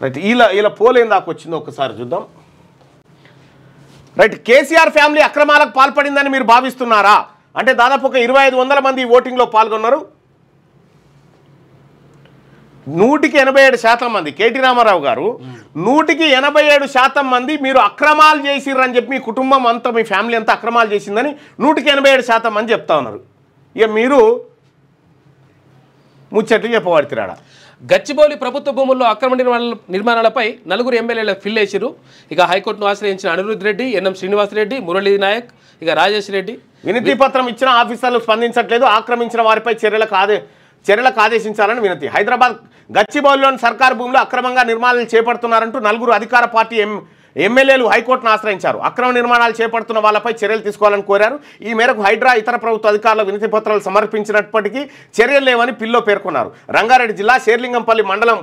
రైట్, ఇలా పోలేం దాకా వచ్చిందో ఒకసారి చూద్దాం. రైట్, కేసీఆర్ ఫ్యామిలీ అక్రమాలకు పాల్పడిందని మీరు భావిస్తున్నారా అంటే దాదాపు ఒక 2500 మంది ఓటింగ్లో పాల్గొన్నారు. 187% మంది. కేటీ రామారావు గారు 187% మంది మీరు అక్రమాలు చేసిర్రని చెప్పి మీ కుటుంబం అంతా, మీ ఫ్యామిలీ అంతా అక్రమాలు చేసిందని 187% మంది చెప్తా ఉన్నారు. ఇక మీరు ముచ్చట్లు చెప్పబడుతున్నాడా? గచ్చిబౌలి ప్రభుత్వ భూముల్లో అక్రమ నిర్మాణాలపై 4 ఎమ్మెల్యేల ఫిల్ వేసిరు. ఇక హైకోర్టును ఆశ్రయించిన అనిరుద్ రెడ్డి, ఎన్ఎం శ్రీనివాసరెడ్డి, మురళీ నాయక్, ఇక రాజేష్ రెడ్డి వినతి పత్రం ఇచ్చిన ఆఫీసర్లు స్పందించట్లేదు. ఆక్రమించిన వారిపై చర్యలకు ఆదేశించాలని వినతి. హైదరాబాద్ గచ్చిబౌలిలోని సర్కారు భూమిలో అక్రమంగా నిర్మాణాలు చేపడుతున్నారంటూ 4 అధికార పార్టీ ఎమ్మెల్యేలు హైకోర్టును ఆశ్రయించారు. అక్రమ నిర్మాణాలు చేపడుతున్న వాళ్ళపై చర్యలు తీసుకోవాలని కోరారు. ఈ మేరకు హైడ్రా ఇతర ప్రభుత్వ అధికారుల వినతి పత్రాలు సమర్పించినప్పటికీ చర్యలు లేవని పిల్లో పేర్కొన్నారు. రంగారెడ్డి జిల్లా శేర్లింగంపల్లి మండలం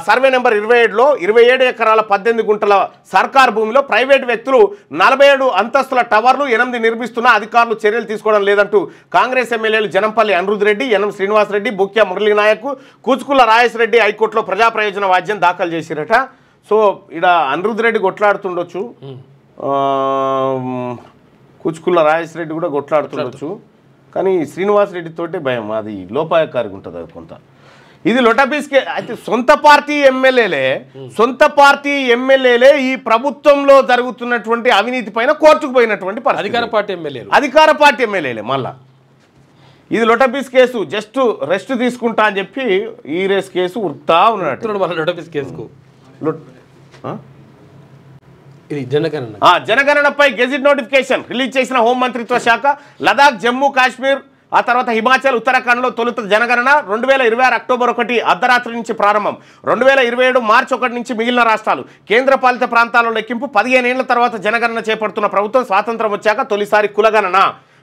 సర్వే నెంబర్ 27లో 27 ఎకరాల 18 గుంటల సర్కారు భూమిలో ప్రైవేటు వ్యక్తులు 47 అంతస్తుల టవర్లు 8 నిర్మిస్తున్నా అధికారులు చర్యలు తీసుకోవడం లేదంటూ కాంగ్రెస్ ఎమ్మెల్యేలు జనంపల్లి అనిరుద్ రెడ్డి, ఎన్ఎం శ్రీనివాసరెడ్డి, బుక్యా మురళీ నాయక్, కూచుకుల రాజేష్ రెడ్డి హైకోర్టులో ప్రజా ప్రయోజన వాద్యం దాఖలు చేసిరట. సో ఇక్కడ అనిరుద్ రెడ్డి కొట్లాడుతుండొచ్చు, కూచుకుల రాజేష్ రెడ్డి కూడా కొట్లాడుతుండొచ్చు, కానీ శ్రీనివాస్ రెడ్డితోటే భయం. అది లోపాయకారిగా ఉంటుంది అది కొంత. ఇది లొటపీస్కే. అయితే సొంత పార్టీ ఎమ్మెల్యేలే ఈ ప్రభుత్వంలో జరుగుతున్నటువంటి అవినీతి పైన కోర్టుకు పోయినటువంటి అధికార పార్టీ ఎమ్మెల్యేలే మళ్ళా ఇది లొటపీస్ కేసు, జస్ట్ రెస్ట్ తీసుకుంటా అని చెప్పి ఈ రేస్ కేసు ఉర్తా ఉన్నాడు. మన లొటపీస్ కేసుకు ఇది జనగణనపై గెజిట్ నోటిఫికేషన్ రిలీజ్ చేసిన హోంమంత్రిత్వ శాఖ. లదాఖ్, జమ్మూ కాశ్మీర్, ఆ తర్వాత హిమాచల్, ఉత్తరాఖండ్లో తొలుత జనగణన 2026 అక్టోబర్ 1 అర్ధరాత్రి నుంచి ప్రారంభం. 2027 మార్చి 1 నుంచి మిగిలిన రాష్ట్రాలు, కేంద్రపాలిత ప్రాంతాల్లో లెక్కింపు. 15 ఏళ్ల తర్వాత జనగణన చేపడుతున్న ప్రభుత్వం. స్వాతంత్రం వచ్చాక తొలిసారి కులగణన.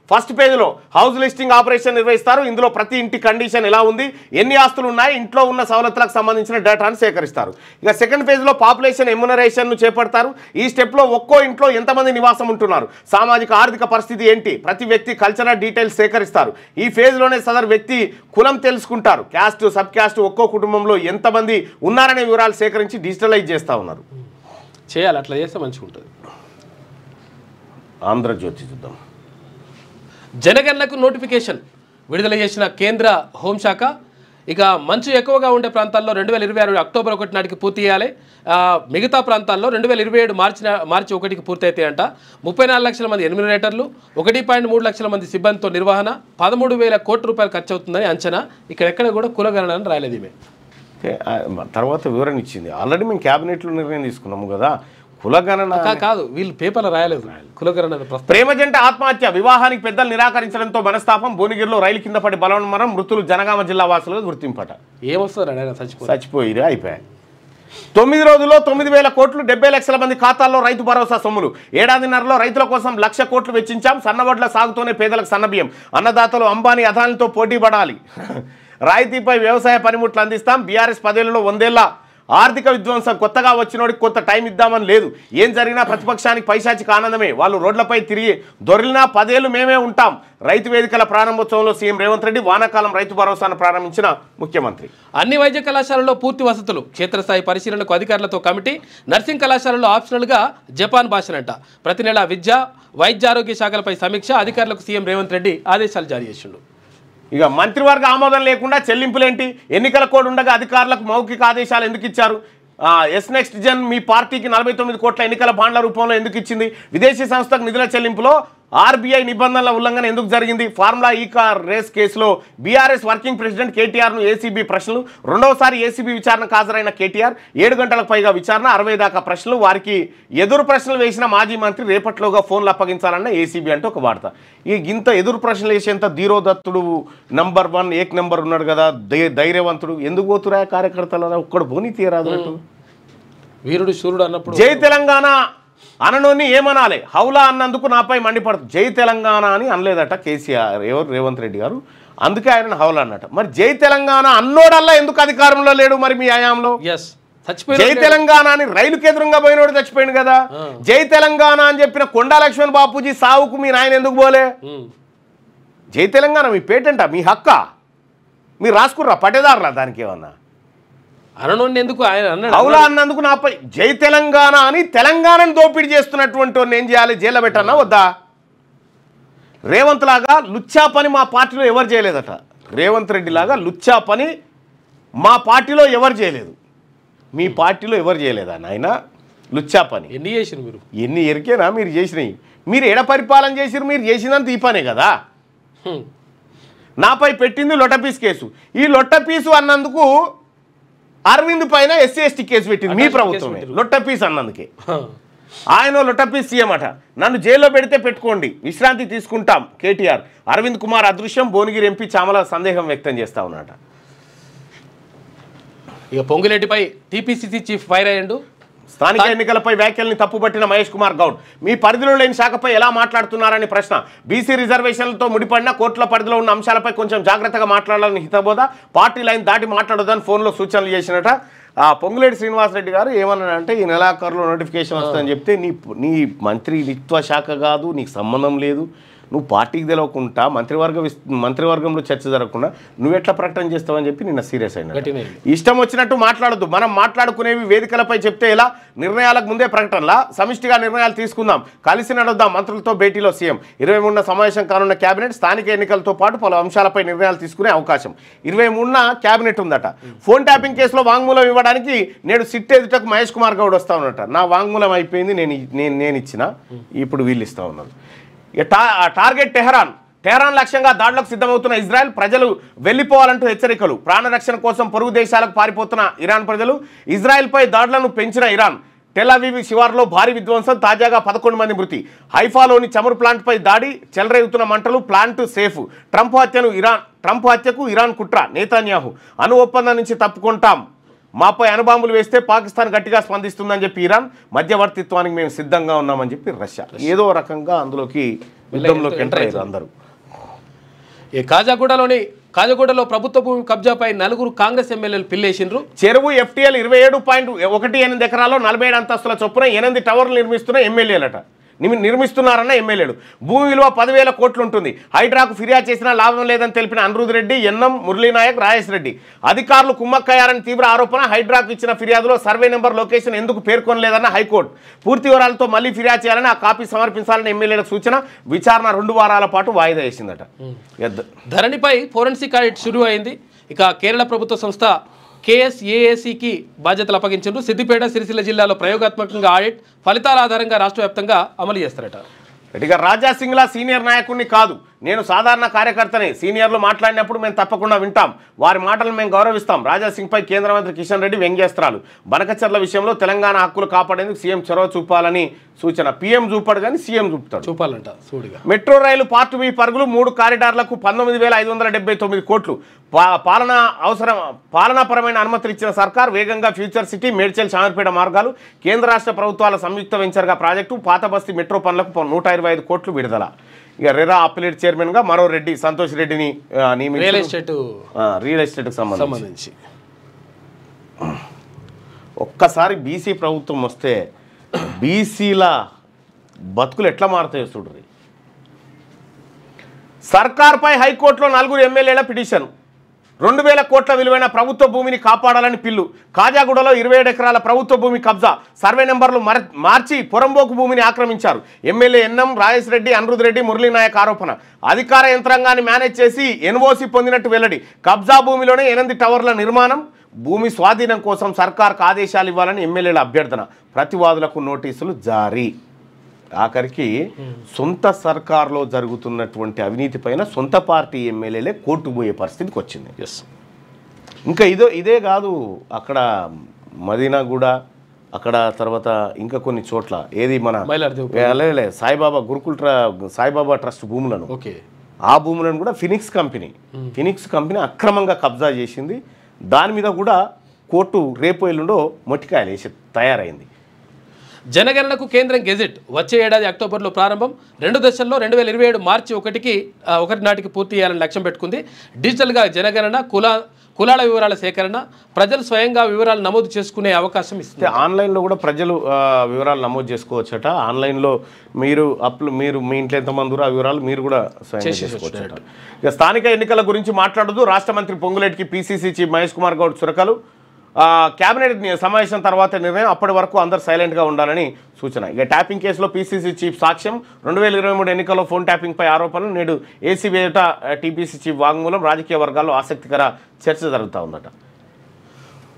ఫస్ట్ పేజ్లో హౌస్ లిస్టింగ్ ఆపరేషన్ నిర్వహిస్తారు. ఇందులో ప్రతి ఇంటి కండిషన్ ఎలా ఉంది, ఎన్ని ఆస్తులు ఉన్నాయి, ఇంట్లో ఉన్న సవలతులకు సంబంధించిన డేటాను సేకరిస్తారు. ఇక సెకండ్ పేజ్లో పాపులేషన్ ఎమ్యునరేషన్ను చేపడతారు. ఈ స్టెప్లో ఒక్కో ఇంట్లో ఎంతమంది నివాసం ఉంటున్నారు, సామాజిక ఆర్థిక పరిస్థితి ఏంటి, ప్రతి వ్యక్తి కల్చరల్ డీటెయిల్స్ సేకరిస్తారు. ఈ ఫేజ్లోనే సదరు వ్యక్తి కులం తెలుసుకుంటారు. క్యాస్ట్, సబ్ క్యాస్ట్, ఒక్కో కుటుంబంలో ఎంతమంది ఉన్నారనే వివరాలు సేకరించి డిజిటలైజ్ చేస్తూ ఉన్నారు. చేయాలి, అట్లా చేస్తే మంచిగా ఉంటుంది. ఆంధ్రజ్యోతి చూద్దాం. జనగణనకు నోటిఫికేషన్ విడుదల చేసిన కేంద్ర హోంశాఖ. ఇక మంచు ఎక్కువగా ఉండే ప్రాంతాల్లో 2026 అక్టోబర్ 1 నాటికి పూర్తి చేయాలి. మిగతా ప్రాంతాల్లో 2027 మార్చి 1కి పూర్తయితాయంట. 34 లక్షల మంది ఎన్యూమరేటర్లు, 1.3 లక్షల మంది సిబ్బందితో నిర్వహణ, 13,000 కోట్ల రూపాయలు ఖర్చు అవుతుందని అంచనా. ఇక్కడెక్కడ కూడా కులగణన రాయలేదు. ఈమె తర్వాత వివరణ ఇచ్చింది. ఆల్రెడీ మేము క్యాబినెట్లో నిర్ణయం తీసుకున్నాము కదా. కులగణన కాదు, వీళ్ళు పేపర్లు రాయలేదు. కులగణన ప్రేమ జంట ఆత్మహత్య, వివాహానికి పెద్దలు నిరాకరించడంతో మనస్తాపం. భువనగిరిలో రైలు కింద పడి బలవన్మరం, మృతులు జనగామ జిల్లా వాసులుగా గుర్తింపట. ఏమొస్తారు, చచ్చిపోయిరే, అయిపోయాయి. 9 రోజుల్లో 9,000 కోట్లు, 70 లక్షల మంది ఖాతాల్లో రైతు భరోసా సొమ్ములు. ఏడాదిన్నరలో రైతుల కోసం 1,00,000 కోట్లు వెచ్చించాం. సన్నవడ్ల సాగుతోనే పేదలకు సన్నబియ్యం. అన్నదాతలు అంబానీ, అదానితో పోటీ పడాలి. రాయితీపై వ్యవసాయ పనిముట్లు అందిస్తాం. బీఆర్ఎస్ 10 ఏళ్లలో 100 ఏళ్ల ఆర్థిక విధ్వంసం. కొత్తగా వచ్చినోడికి కొంత టైం ఇద్దామని లేదు. ఏం జరిగినా ప్రతిపక్షానికి పైశాచిక ఆనందమే. వాళ్ళు రోడ్లపై తిరిగి దొరిలినా 10 ఏళ్లు మేమే ఉంటాం. రైతు వేదికల ప్రారంభోత్సవంలో సీఎం రేవంత్ రెడ్డి. వానాకాలం రైతు భరోసాను ప్రారంభించిన ముఖ్యమంత్రి. అన్ని వైద్య కళాశాలల్లో పూర్తి వసతులు. క్షేత్రస్థాయి పరిశీలనకు అధికారులతో కమిటీ. నర్సింగ్ కళాశాలలో ఆప్షనల్గా జపాన్ భాషలంట. ప్రతి నెల విద్య, వైద్య ఆరోగ్య శాఖలపై సమీక్ష. అధికారులకు సీఎం రేవంత్ రెడ్డి ఆదేశాలు జారీ చేసిండు. ఇక మంత్రివర్గ ఆమోదం లేకుండా చెల్లింపులేంటి? ఎన్నికల కోడ్ ఉండగా అధికారులకు మౌఖిక ఆదేశాలు ఎందుకు ఇచ్చారు? ఎస్ నెక్స్ట్ జన్ మీ పార్టీకి 49 కోట్ల ఎన్నికల బాండ్ల రూపంలో ఎందుకు ఇచ్చింది? విదేశీ సంస్థకు నిధుల చెల్లింపులో ఆర్బీఐ నిబంధనల ఉల్లంఘన ఎందుకు జరిగింది? ఫార్ములా ఈ కార్ రేస్ కేసులో బీఆర్ఎస్ వర్కింగ్ ప్రెసిడెంట్ కేటీఆర్ను ఏసీబీ ప్రశ్నలు. రెండవసారి ఏసీబీ విచారణకు హాజరైన కేటీఆర్. 7 గంటలకు పైగా విచారణ, 60 దాకా ప్రశ్నలు. వారికి ఎదురు ప్రశ్నలు వేసిన మాజీ మంత్రి రేపట్లోగా ఫోన్లు అప్పగించాలన్న ఏసీబీ అంటే ఒక వార్త. ఈ గింత ఎదురు ప్రశ్నలు వేసేంత ధీరోదత్తుడు నంబర్ 1 ఏక్ నెంబర్ ఉన్నాడు కదా, ధైర్యవంతుడు. ఎందుకు పోతురా కార్యకర్తల ఒక్కడు పోనీ తీయరాదు. వీరుడు శూరుడు అన్నప్పుడు జై తెలంగాణ అననోని ఏమనాలి? హౌలా అన్నందుకు నాపై మండిపడుతుంది. జై తెలంగాణ అని అనలేదట కేసీఆర్, ఎవరు రేవంత్ రెడ్డి గారు. అందుకే ఆయన హౌలా అన్నట. మరి జై తెలంగాణ అన్నోడల్లా ఎందుకు అధికారంలో లేడు మరి మీ హయాంలో? జై తెలంగాణ అని రైలుకి ఎదురుగా పోయినోడు చచ్చిపోయింది కదా. జై తెలంగాణ అని చెప్పిన కొండా లక్ష్మణ్ బాపూజీ సావుకు మీరు ఆయన ఎందుకు పోలే? జై తెలంగాణ మీ పేటెంటా, మీ హక్కా? మీరు రాసుకుర్రా పట్టేదారులా? దానికి ఏమన్నా ఎందుకు హౌలా అన్నందుకు నాపై జై తెలంగాణ అని తెలంగాణను దోపిడీ చేస్తున్నటువంటి ఏం చేయాలి? జైల్లో పెట్టన్నా వద్దా? రేవంత్ లాగా లుచ్చా పని మా పార్టీలో ఎవరు చేయలేదట. రేవంత్ రెడ్డి లాగా లుచ్చా పని మా పార్టీలో ఎవరు చేయలేదు. మీ పార్టీలో ఎవరు చేయలేదా నాయన లుచ్చా పని? ఎన్ని చేసిరు మీరు? ఎన్ని ఎరికేనా మీరు చేసినవి? మీరు ఎడ పరిపాలన చేసిరు? మీరు చేసినంత ఈ పనే కదా. నాపై పెట్టింది లొట్టపీస్ కేసు. ఈ లొట్టపీసు అన్నందుకు అరవింద్ పైన ఎస్సీ ఎస్టీ కేసు పెట్టింది మీ ప్రభుత్వమే, లొట్టపీస్ అన్నందుకే. ఆయన లొట్టపీస్ సీఎం అట. నన్ను జైల్లో పెడితే పెట్టుకోండి, విశ్రాంతి తీసుకుంటాం కేటీఆర్. అరవింద్ కుమార్ అదృశ్యం. భువనగిరి ఎంపీ చామల సందేహం వ్యక్తం చేస్తా ఉన్నాట. ఇక పొంగులేటిపై టీపీసీసీ చీఫ్ ఫైర్ అయ్యిండు. స్థానిక ఎన్నికలపై వ్యాఖ్యల్ని తప్పుపట్టిన మహేష్ కుమార్ గౌడ్. మీ పరిధిలో లేని శాఖపై ఎలా మాట్లాడుతున్నారని ప్రశ్న. బీసీ రిజర్వేషన్లతో ముడిపడిన కోర్టుల పరిధిలో ఉన్న అంశాలపై కొంచెం జాగ్రత్తగా మాట్లాడాలని హితబోధ. పార్టీ లైన్ దాటి మాట్లాడొద్దని ఫోన్లో సూచనలు చేసినట. పొంగులేటి శ్రీనివాసరెడ్డి గారు ఏమన్నారంటే ఈ నెలాఖరులో నోటిఫికేషన్ వస్తుందని చెప్తే నీ మంత్రిత్వ శాఖ కాదు, నీకు సంబంధం లేదు, నువ్వు పార్టీకి తెలవకుండా మంత్రివర్గంలో చర్చ జరగకుండా నువ్వెట్లా ప్రకటన చేస్తావని చెప్పి నిన్న సీరియస్ అయినా. ఇష్టం వచ్చినట్టు మాట్లాడద్దు. మనం మాట్లాడుకునేవి వేదికలపై చెప్తే ఎలా? నిర్ణయాలకు ముందే ప్రకటనలా సమిష్టిగా నిర్ణయాలు తీసుకుందాం, కలిసి నడుద్దాం. మంత్రులతో భేటీలో సీఎం. 23న సమావేశం కానున్న కేబినెట్. స్థానిక ఎన్నికలతో పాటు పలు అంశాలపై నిర్ణయాలు తీసుకునే అవకాశం. 23న కేబినెట్ ఉందట. ఫోన్ ట్యాపింగ్ కేసులో వాంగ్మూలం ఇవ్వడానికి నేడు సిట్ ఎదుటకు మహేష్ కుమార్ గౌడ్ వస్తా ఉన్నట. నా వాంగ్మూలం అయిపోయింది, నేను ఇచ్చిన, ఇప్పుడు వీళ్ళు ఇస్తా ఉన్నారు. టార్గెట్ టెహరాన్ లక్ష్యంగా దాడులకు సిద్ధమవుతున్న ఇజ్రాయెల్, ప్రజలు వెళ్లిపోవాలంటూ హెచ్చరికలు. ప్రాణరక్షణ కోసం పొరుగు దేశాలకు పారిపోతున్న ఇరాన్ ప్రజలు, ఇజ్రాయెల్పై దాడులను పెంచిన ఇరాన్. టెల్ అవీవ్ శివార్లో భారీ విధ్వంసం, తాజాగా 11 మంది మృతి. హైఫాలోని చమురు ప్లాంట్పై దాడి, చెలరేగుతున్న మంటలు, ప్లాంట్ సేఫ్. ట్రంప్ హత్యకు ఇరాన్ కుట్ర. నేతన్యాహు, అణు ఒప్పందం నుంచి తప్పుకుంటాం, మాపై అణుబాంబులు వేస్తే పాకిస్తాన్ గట్టిగా స్పందిస్తుందని చెప్పి ఇరాన్. మధ్యవర్తిత్వానికి మేము సిద్ధంగా ఉన్నామని చెప్పి రష్యా. ఏదో రకంగా అందులోకి యుద్ధంలోకి ఎంటర్ అయ్యారు అందరూ. ఈ కాజాగూడలో ప్రభుత్వ భూమి కబ్జాపై 4 కాంగ్రెస్ ఎమ్మెల్యేలు పిల్లేసిండ్రు. చెరువు FTL 27.18 ఎకరాల్లో 47 అంతస్తుల చొప్పున 8 టవర్లు నిర్మిస్తున్నారన్న ఎమ్మెల్యేలు. భూమి విలువ 10,000 కోట్లు ఉంటుంది. హైడ్రాకు ఫిర్యాదు చేసినా లాభం లేదని తెలిపిన అనిరుద్ రెడ్డి, ఎన్ఎం, మురళీనాయక్, రాజేష్ రెడ్డి. అధికారులు కుమ్మక్కయ్యారని తీవ్ర ఆరోపణ. హైడ్రాకు ఇచ్చిన ఫిర్యాదులో సర్వే నెంబర్, లొకేషన్ ఎందుకు పేర్కొనలేదన్న హైకోర్టు. పూర్తి వివరాలతో మళ్లీ ఫిర్యాదు చేయాలని, ఆ కాపీ సమర్పించాలని ఎమ్మెల్యేలకు సూచన. విచారణ 2 వారాల పాటు వాయిదా వేసిందట. ధరణిపై ఫోరెన్సిక్ ఆడిట్ షురూ అయింది. ఇక కేరళ ప్రభుత్వ సంస్థ KSAACకి బాధ్యతలు అప్పగించారు. సిద్దిపేట, సిరిసిల్ల జిల్లాలో ప్రయోగాత్మకంగా ఆడిట్ ఫలితాల ఆధారంగా రాష్ట్ర వ్యాప్తంగా అమలు చేస్తారట. ఇక రాజా సింగ్లా సీనియర్ నాయకుడిని కాదు, నేను సాధారణ కార్యకర్తనే. సీనియర్లు మాట్లాడినప్పుడు మేము తప్పకుండా వింటాం, వారి మాటలను మేము గౌరవిస్తాం. రాజా సింగ్పై కేంద్ర మంత్రి కిషన్ రెడ్డి వ్యంగ్యాస్త్రాలు. బనకచర్ల విషయంలో తెలంగాణ హక్కులు కాపాడేందుకు సీఎం చొరవ చూపాలని సూచన. పీఎం చూపాడు కానీ సీఎం చూపాలంట. సూడిగా మెట్రో రైలు పార్ట్ బి పరుగులు 3 కారిడార్లకు 19,579 కోట్లు. పాలనాపరమైన అనుమతులు ఇచ్చిన సర్కార్. వేగంగా ఫ్యూచర్ సిటీ, మేడ్చల్, శామర్పేట మార్గాలు. కేంద్ర రాష్ట్ర ప్రభుత్వాల సంయుక్త వెంచర్గా ప్రాజెక్టు. పాత బస్తీ మెట్రో పనులకు 125 కోట్లు విడుదల. ఇక రెరా అప్పిలేట్ చైర్మన్గా మరో రెడ్డి, సంతోష్ రెడ్డిని నియమించారు. రియల్ ఎస్టేట్కి సంబంధించి ఒక్కసారి బీసీ ప్రభుత్వం వస్తే బీసీల బతుకులు ఎట్లా మారుతాయో చూడండి. సర్కార్పై హైకోర్టులో 4 ఎమ్మెల్యేల పిటిషన్. 2,000 కోట్ల విలువైన ప్రభుత్వ భూమిని కాపాడాలని పిల్లు. కాజాగూడలో 27 ఎకరాల ప్రభుత్వ భూమి కబ్జా. సర్వే నెంబర్లు మార్చి పొరంబోకు భూమిని ఆక్రమించారు. ఎమ్మెల్యే ఎన్ఎం, రాజేష్ రెడ్డి, అనిరుద్ రెడ్డి, మురళీనాయక్ ఆరోపణ. అధికార యంత్రాంగాన్ని మేనేజ్ చేసి ఎన్ఓసి పొందినట్టు వెల్లడి. కబ్జా భూమిలోనే 8 టవర్ల నిర్మాణం. భూమి స్వాధీనం కోసం సర్కార్కు ఆదేశాలు ఇవ్వాలని ఎమ్మెల్యేల అభ్యర్థన. ప్రతివాదులకు నోటీసులు జారీ. ఆఖరికి సొంత సర్కార్లో జరుగుతున్నటువంటి అవినీతి పైన సొంత పార్టీ ఎమ్మెల్యేలే కోర్టు పోయే పరిస్థితికి వచ్చింది. ఇంకా ఇదే కాదు, అక్కడ మదీనాగూడ, అక్కడ తర్వాత ఇంకా కొన్ని చోట్ల ఏది మన సాయిబాబా సాయిబాబా ట్రస్ట్ భూములను, ఆ భూములను కూడా ఫినిక్స్ కంపెనీ అక్రమంగా కబ్జా చేసింది. దాని మీద కూడా కోర్టు రేపు ఎల్లుండో మొట్టికాయలు వేసి తయారైంది. జనగణనకు కేంద్రం గెజెట్ వచ్చే ఏడాది అక్టోబర్లో ప్రారంభం. 2 దశల్లో 2027 మార్చి 1 నాటికి పూర్తి చేయాలని లక్ష్యం పెట్టుకుంది. డిజిటల్గా జనగణన, కులాల వివరాల సేకరణ, ప్రజలు స్వయంగా వివరాలు నమోదు చేసుకునే అవకాశం ఇస్తుంది. ఆన్లైన్లో కూడా ప్రజలు వివరాలు నమోదు చేసుకోవచ్చట. ఆన్లైన్లో మీరు మీ ఇంట్లో ఎంతమంది ఆ వివరాలు మీరు కూడా స్వయంగా చేసుకోవచ్చట. ఇక స్థానిక ఎన్నికల గురించి మాట్లాడదు రాష్ట్ర మంత్రి పొంగులేటికి పిసిసి చీఫ్ మహేష్ కుమార్ గౌడ్ చురకలు. క్యాబినెట్ సమావేశం తర్వాత నిర్ణయం, అప్పటి వరకు అందరు సైలెంట్గా ఉండాలని సూచన. ఇక ట్యాపింగ్ కేసులో పిసిసి చీఫ్ సాక్ష్యం. 2023 ఎన్నికల్లో ఫోన్ ట్యాపింగ్పై ఆరోపణలు. నేడు ఏసీబీ ఎదుట టీపీసీ చీఫ్ వాంగ్మూలం. రాజకీయ వర్గాల్లో ఆసక్తికర చర్చ జరుగుతూ ఉందట.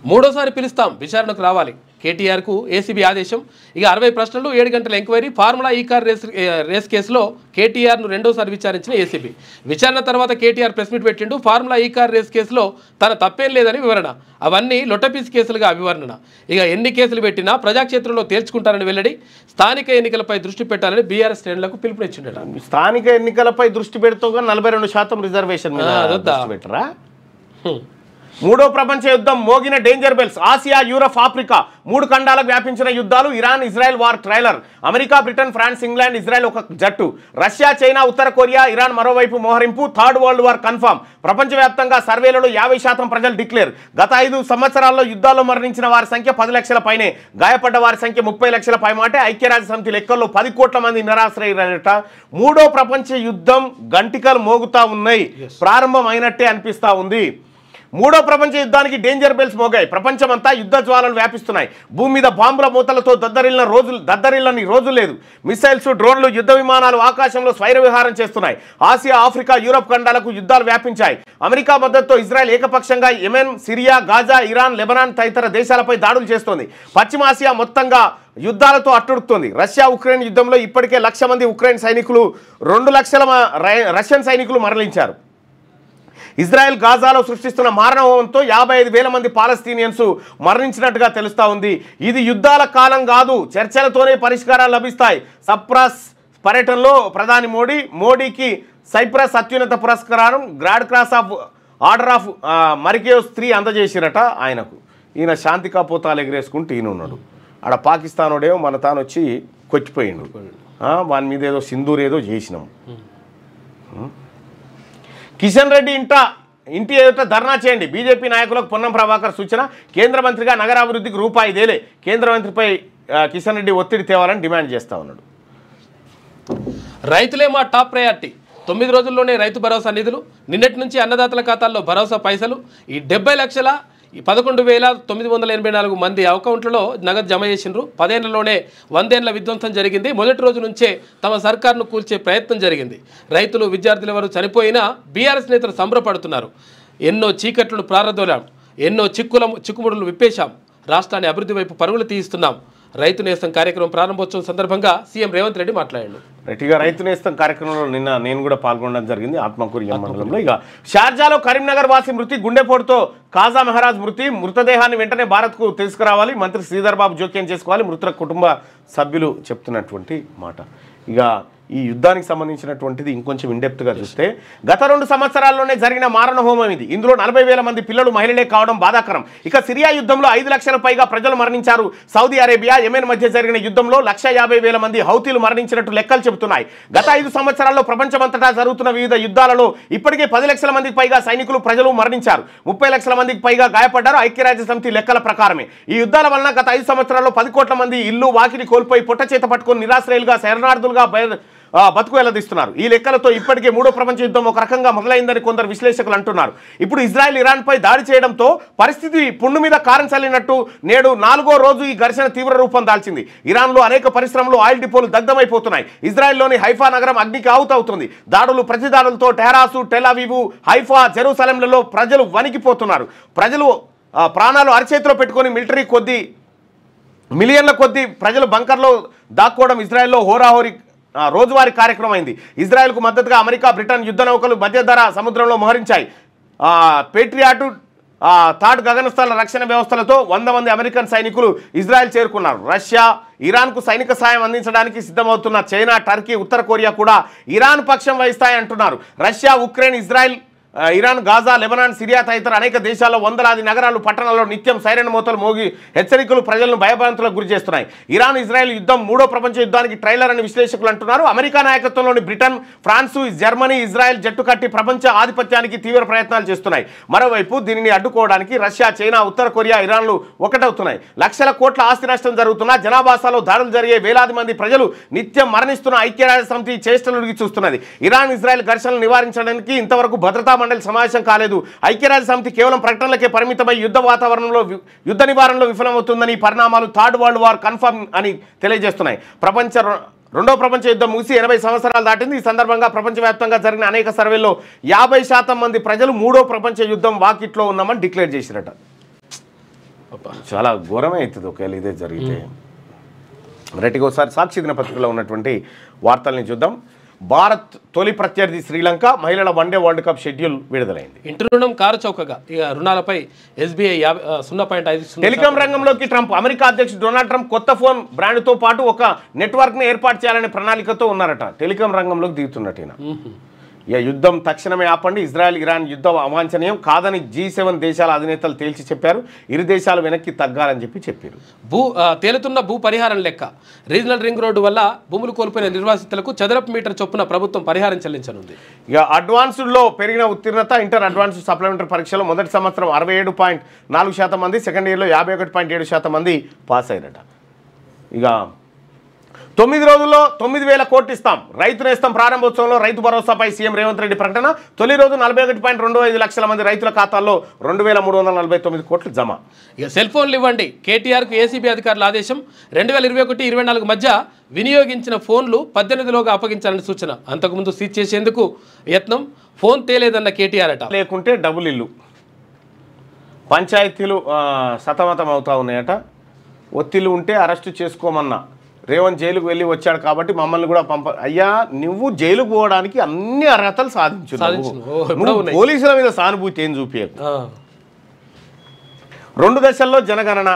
3వ పిలుస్తాం, విచారణకు రావాలి. కేటీఆర్కు ఏసీబీ ఆదేశం. ఇక 60 ప్రశ్నలు, 7 గంటల ఎంక్వైరీ. ఫార్ములా ఈ కార్ రేస్ కేసులో కేటీఆర్ను 2వసారి విచారించిన ఏసీబీ. విచారణ తర్వాత కేటీఆర్ ప్రెస్ మీట్ పెట్టిండు. ఫార్ములా ఈ కార్ రేస్ కేసులో తన తప్పేం లేదని వివరణ. అవన్నీ లొట్టపీస్ కేసులుగా అభివర్ణన. ఇక ఎన్ని కేసులు పెట్టినా ప్రజాక్షేత్రంలో తేల్చుకుంటారని వెల్లడి. స్థానిక ఎన్నికలపై దృష్టి పెట్టాలని బీఆర్ఎస్ శ్రేణులకు పిలుపునిచ్చిండట. స్థానిక ఎన్నికలపై దృష్టి పెడుతూ 42% రిజర్వేషన్ పెట్టరా? 3వ ప్రపంచ యుద్ధం మోగిన danger bells. Asia, Europe, Africa 3 ఖండాలకు వ్యాపించిన యుద్ధాలు. Iran Israel war trailer. America, Britain, France, England, Israel ఒక జట్టు. రష్యా, చైనా, ఉత్తర కొరియా, ఇరాన్ మరోవైపు మోహరింపు. Third world war confirm. ప్రపంచవ్యాప్తంగా సర్వేలలో 50% ప్రజలు డిక్లేర్. గత 5 సంవత్సరాల్లో యుద్ధాల్లో మరణించిన వారి సంఖ్య 10 లక్షల పైనే. గాయపడ్డ వారి సంఖ్య 30 లక్షల పైమాటే. ఐక్యరాజ్య సమితి లెక్కల్లో 10 కోట్ల మంది నిరాశ్రయులట. 3వ ప్రపంచ యుద్ధం గంటికలు మోగుతా ఉన్నాయి. ప్రారంభం అయినట్టే అనిపిస్తూ ఉంది. మూడో ప్రపంచ యుద్ధానికి డేంజర్ బెల్స్ మోగాయి. ప్రపంచమంతా యుద్ధ జ్వాలలు వ్యాపిస్తున్నాయి. భూమి మీద బాంబుల మూతలతో దద్దరిల్లని రోజు లేదు. మిసైల్స్, డ్రోన్లు, యుద్ధ విమానాలు ఆకాశంలో స్వైర విహారం చేస్తున్నాయి. ఆసియా, ఆఫ్రికా, యూరప్ ఖండాలకు యుద్ధాలు వ్యాపించాయి. అమెరికా మద్దతుతో ఇజ్రాయెల్ ఏకపక్షంగా Yemen, Syria, Gaza, Iran, Lebanon తదితర దేశాలపై దాడులు చేస్తోంది. పశ్చిమాసియా మొత్తంగా యుద్ధాలతో అట్టుడుతుంది. రష్యా ఉక్రెయిన్ యుద్ధంలో ఇప్పటికే 1,00,000 మంది ఉక్రెయిన్ సైనికులు, 2 లక్షల రష్యన్ సైనికులు మరణించారు. ఇజ్రాయెల్ గాజాలో సృష్టిస్తున్న మారణహోమంతో 55,000 మంది పాలస్తీనియన్స్ మరణించినట్టుగా తెలుస్తా ఉంది. ఇది యుద్ధాల కాలం కాదు, చర్చలతోనే పరిష్కారాలు లభిస్తాయి. సైప్రస్ పర్యటనలో ప్రధాని మోడీకి సైప్రస్ అత్యున్నత పురస్కారం grand cross of order of Makarios 3 అందజేసిరట ఆయనకు. ఈయన శాంతి కాపోతాలు ఎగిరేసుకుంటూ ఈయన ఉన్నాడు. ఆడ పాకిస్తానోడేమో మన తాను వచ్చి కొచ్చిపోయిండు. వాని మీద ఏదో సింధూర్ ఏదో చేసినాం. కిషన్ రెడ్డి ఇంటి ఎదుట ధర్నా చేయండి. బీజేపీ నాయకులకు పొన్నం ప్రభాకర్ సూచన. కేంద్ర మంత్రిగా నగరాభివృద్ధికి రూపాయి దేలే. కేంద్ర మంత్రిపై కిషన్ రెడ్డి ఒత్తిడి తేవాలని డిమాండ్ చేస్తా ఉన్నాడు. రైతులే మా టాప్ ప్రయారిటీ. 9 రోజుల్లోనే రైతు భరోసా నిధులు. నిన్నటి నుంచి అన్నదాతల ఖాతాల్లో భరోసా పైసలు. ఈ 70,11,984 మంది అకౌంట్లలో నగదు జమ చేసిండ్రు. 10 ఏళ్లలోనే 100 ఏళ్ల విధ్వంసం జరిగింది. మొదటి రోజు నుంచే తమ సర్కార్ను కూల్చే ప్రయత్నం జరిగింది. రైతులు, విద్యార్థులు ఎవరు చనిపోయినా బీఆర్ఎస్ నేతలు సంబరపడుతున్నారు. ఎన్నో చీకట్లను ప్రారంభోలాం, ఎన్నో చిక్కుముడులు విప్పేశాం, రాష్ట్రాన్ని అభివృద్ధి వైపు పరుగులు తీయిస్తున్నాం. రైతు నేస్తం కార్యక్రమం ప్రారంభోత్సవం సందర్భంగా సీఎం రేవంత్ రెడ్డి మాట్లాడారు. రైతుగా రైతు నేస్తం కార్యక్రమంలో నిన్న నేను కూడా పాల్గొనడం జరిగింది. ఆత్మకూరు మండలంలో. ఇక షార్జాలో కరీంనగర్ వాసి మృతి, గుండెపోటుతో కాజా మెహరాజ్ మృతి. మృతదేహాన్ని వెంటనే భారత్కు తీసుకురావాలి. మంత్రి శ్రీధర్ బాబు జోక్యం చేసుకోవాలి. మృతుల కుటుంబ సభ్యులు చెప్తున్నటువంటి మాట. ఇక ఈ యుద్ధానికి సంబంధించినటువంటిది ఇంకొంచెం ఇండెప్త్గా చూస్తే గత 2 సంవత్సరాల్లోనే జరిగిన మారణ హోమం ఇది. ఇందులో 40,000 మంది పిల్లలు, మహిళలే కావడం బాధాకరం. ఇక సిరియా యుద్ధంలో 5 లక్షల పైగా ప్రజలు మరణించారు. సౌదీ అరేబియా, యెమెన్ మధ్య జరిగిన యుద్ధంలో 1,50,000 మంది హౌతీలు మరణించినట్టు లెక్కలు చెబుతున్నాయి. గత 5 సంవత్సరాల్లో ప్రపంచమంతటా జరుగుతున్న వివిధ యుద్ధాలలో ఇప్పటికే 10 లక్షల మందికి పైగా సైనికులు, ప్రజలు మరణించారు. 30 లక్షల మందికి పైగా గాయపడ్డారు. ఐక్యరాజ్య సమితి లెక్కల ప్రకారమే ఈ యుద్ధాల వలన గత 5 సంవత్సరాల్లో 10 కోట్ల మంది ఇల్లు, వాకిలి కోల్పోయి పొట్ట చేత పట్టుకొని నిరాశ్రయులుగా, శరణార్థులుగా బతుకు వెళ్లదీస్తున్నారు. ఈ లెక్కలతో ఇప్పటికే 3వ ప్రపంచ యుద్ధం ఒక రకంగా మొదలైందని కొందరు విశ్లేషకులు అంటున్నారు. ఇప్పుడు ఇజ్రాయెల్ ఇరాన్పై దాడి చేయడంతో పరిస్థితి పుండు మీద కారం చల్లినట్టు నేడు 4వ రోజు ఈ ఘర్షణ తీవ్ర రూపం దాల్చింది. ఇరాన్లో అనేక పరిశ్రమలు, ఆయిల్ డిపోలు దగ్ధమైపోతున్నాయి. ఇజ్రాయెల్లోని హైఫా నగరం అగ్నికి ఆహుతవుతుంది. దాడులు, ప్రతిదాడులతో టెహరాసు, టెల్ అవీవు, హైఫా, జెరూసలేంలలో ప్రజలు వణికిపోతున్నారు. ప్రజలు ప్రాణాలు అరచేతిలో పెట్టుకొని మిలియన్ల కొద్దీ ప్రజలు బంకర్లో దాక్కోవడం ఇజ్రాయెల్లో హోరాహోరీ రోజువారీ కార్యక్రమం అయింది. ఇజ్రాయెల్కు మద్దతుగా అమెరికా, బ్రిటన్ యుద్ధ నౌకలు మధ్యధరా సముద్రంలో మోహరించాయి. పేట్రియాటు, థాడ్ గగనస్థల రక్షణ వ్యవస్థలతో 100 మంది అమెరికన్ సైనికులు ఇజ్రాయెల్ చేరుకున్నారు. రష్యా, ఇరాన్కు సైనిక సాయం అందించడానికి సిద్ధమవుతున్న చైనా, టర్కీ, ఉత్తర కొరియా కూడా ఇరాన్ పక్షం వహిస్తాయంటున్నారు. Russia, Ukraine, Iran, Gaza, Lebanon, Syria తదితర అనేక దేశాల్లో వందలాది నగరాలు, పట్టణాల్లో నిత్యం సైరన్ మోతలు మోగి హెచ్చరికలు ప్రజలను భయభ్రాంతులకు గురి చేస్తున్నాయి. ఇరాన్ ఇజ్రాయెల్ యుద్ధం 3వ ప్రపంచ యుద్ధానికి ట్రైలర్ అని విశ్లేషకులు అంటున్నారు. అమెరికా నాయకత్వంలోని బ్రిటన్, ఫ్రాన్సు, జర్మనీ, ఇజ్రాయెల్ జట్టు కట్టి ప్రపంచ ఆధిపత్యానికి తీవ్ర ప్రయత్నాలు చేస్తున్నాయి. మరోవైపు దీనిని అడ్డుకోవడానికి రష్యా, చైనా, ఉత్తర కొరియా, ఇరాన్లు ఒకటవుతున్నాయి. లక్షల కోట్ల ఆస్తి నష్టం జరుగుతున్నా, జనాభాసాలో దాడులు జరిగే, వేలాది మంది ప్రజలు నిత్యం మరణిస్తున్న ఐక్యరాజ్య సమితి చేష్టలుడికి చూస్తున్నది. ఇరాన్ ఇజ్రాయెల్ ఘర్షణలు నివారించడానికి ఇంతవరకు భద్రతా మండలి సమావేశం కాలేదు. ఐక్యరాజ్య సమితి కేవలం ప్రకటనలకే పరిమితమై యుద్ధ నివారణలో విఫలమవుతుందని పరిణామాలు థర్డ్ వరల్డ్ వార్ కన్ఫర్మ్ అని తెలియజేస్తున్నాయి. 2వ ప్రపంచ యుద్ధం ముగిసి 80 సంవత్సరాలు దాటింది. ఈ సందర్భంగా ప్రపంచవ్యాప్తంగా జరిగిన అనేక సర్వేల్లో 50% మంది ప్రజలు 3వ ప్రపంచ యుద్ధం వాకిట్లో ఉన్నామని డిక్లేర్ చేసిరట. చాలా ఘోరమే అవుతుంది ఒకవేళ ఇదే జరిగితే. రైట్గా ఒకసారి సాక్షి దినపత్రికలో ఉన్నటువంటి వార్తల్ని చూద్దాం. భారత్ తొలి ప్రత్యర్థి శ్రీలంక, మహిళల వన్డే వరల్డ్ కప్ షెడ్యూల్ విడుదలైంది. ఇంటి రుణం కారు చౌకగా, ఇక రుణాలపై SBI 0.5. టెలికాం రంగంలోకి ట్రంప్. అమెరికా అధ్యక్షుడు డొనాల్డ్ ట్రంప్ కొత్త ఫోన్ బ్రాండ్తో పాటు ఒక నెట్వర్క్ని ఏర్పాటు చేయాలనే ప్రణాళికతో ఉన్నారట. టెలికాం రంగంలోకి దిగుతున్నట్టు. యుద్ధం తక్షణమే ఆపండి, ఇజ్రాయెల్ ఇరాన్ యుద్ధం అవాంఛనీయం కాదని G7 దేశాల అధినేతలు తేల్చి చెప్పారు. ఇరు దేశాలు వెనక్కి తగ్గాలని చెప్పారు. తేలుతున్న భూ పరిహారం లెక్క. రీజనల్ రింగ్ రోడ్డు వల్ల భూములు కోల్పోయిన నిర్వాసితులకు చదరపు మీటర్ చొప్పున ప్రభుత్వం పరిహారం చెల్లించనుంది. ఇక అడ్వాన్స్డ్లో పెరిగిన ఉత్తీర్ణత. ఇంటర్ అడ్వాన్స్డ్ సప్లిమెంటరీ పరీక్షలో మొదటి సంవత్సరం 67.4% మంది, సెకండ్ ఇయర్లో 51.7% మంది పాస్ అయ్యారట. ఇక 9 రోజుల్లో 9,000 కోట్లు ఇస్తాం. రైతు నేస్తం ప్రారంభోత్సవంలో రైతు భరోసాపై సీఎం రేవంత్ రెడ్డి ప్రకటన. తొలి రోజు 41.25 లక్షల మంది రైతుల ఖాతాల్లో 2,349 కోట్లు జమ. ఇక సెల్ ఫోన్లు ఇవ్వండి. కేటీఆర్కు ఏసీబీ అధికారుల ఆదేశం. 2021-24 మధ్య వినియోగించిన ఫోన్లు 18లోగా అప్పగించాలని సూచన. అంతకుముందు సీజ్ చేసేందుకు యత్నం. ఫోన్ తేలేదన్న కేటీఆర్ అట. లేకుంటే డబుల్ ఇల్లు పంచాయతీలు సతమతం అవుతా ఉన్నాయట. ఒత్తిళ్ళు ఉంటే అరెస్టు చేసుకోమన్నా. రేవంత్ జైలుకు వెళ్ళి వచ్చాడు కాబట్టి మమ్మల్ని కూడా అయ్యా నువ్వు జైలుకు పోవడానికి అన్ని అర్హతలు సాధించు. పోలీసుల మీద సానుభూతి ఏం చూపించకు. 2 దశల్లో జనగణన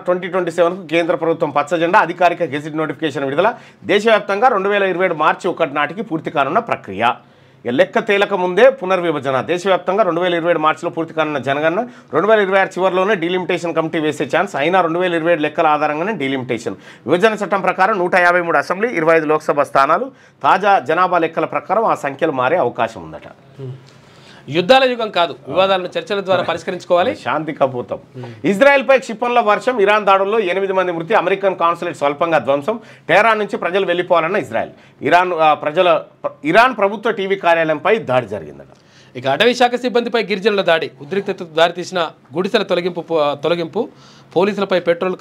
2027కు కేంద్ర ప్రభుత్వం పచ్చజెండా. అధికారిక గెజిట్ నోటిఫికేషన్ విడుదల. దేశవ్యాప్తంగా 2027 మార్చి 1 నాటికి పూర్తి కానున్న ప్రక్రియ. లెక్క తేలక ముందే పునర్విభజన. దేశవ్యాప్తంగా 2027 మార్చిలో పూర్తి కానున్న జనగణన. 2026 చివరిలోనే డీలిమిటేషన్ కమిటీ వేసే ఛాన్స్. అయినా 2027 లెక్కల ఆధారంగానే డీలిమిటేషన్. విభజన చట్టం ప్రకారం 153 అసెంబ్లీ, 25 లోక్సభ స్థానాలు. తాజా జనాభా లెక్కల ప్రకారం ఆ సంఖ్యలు మారే అవకాశం ఉందట. యుద్ధాల యుగం కాదు, వివాదాలను చర్చల ద్వారా పరిష్కరించుకోవాలి. శాంతి కపోతాం. ఇజ్రాయెల్పై క్షిపణుల వర్షం. ఇరాన్ దాడుల్లో 8 మంది మృతి. అమెరికన్ కాన్సులేట్ స్వల్పంగా ధ్వంసం. టెహరాన్ నుంచి ప్రజలు వెళ్ళిపోవాలన్న ఇజ్రాయెల్. ఇరాన్ ప్రభుత్వ టీవీ కార్యాలయంపై దాడి జరిగిందట. ఇక అటవీ శాఖ సిబ్బందిపై గిరిజనుల దాడి. ఉద్రిక్తతకు దారితీసిన గుడిసెల తొలగింపు. పోలీసులపై పెట్రోల్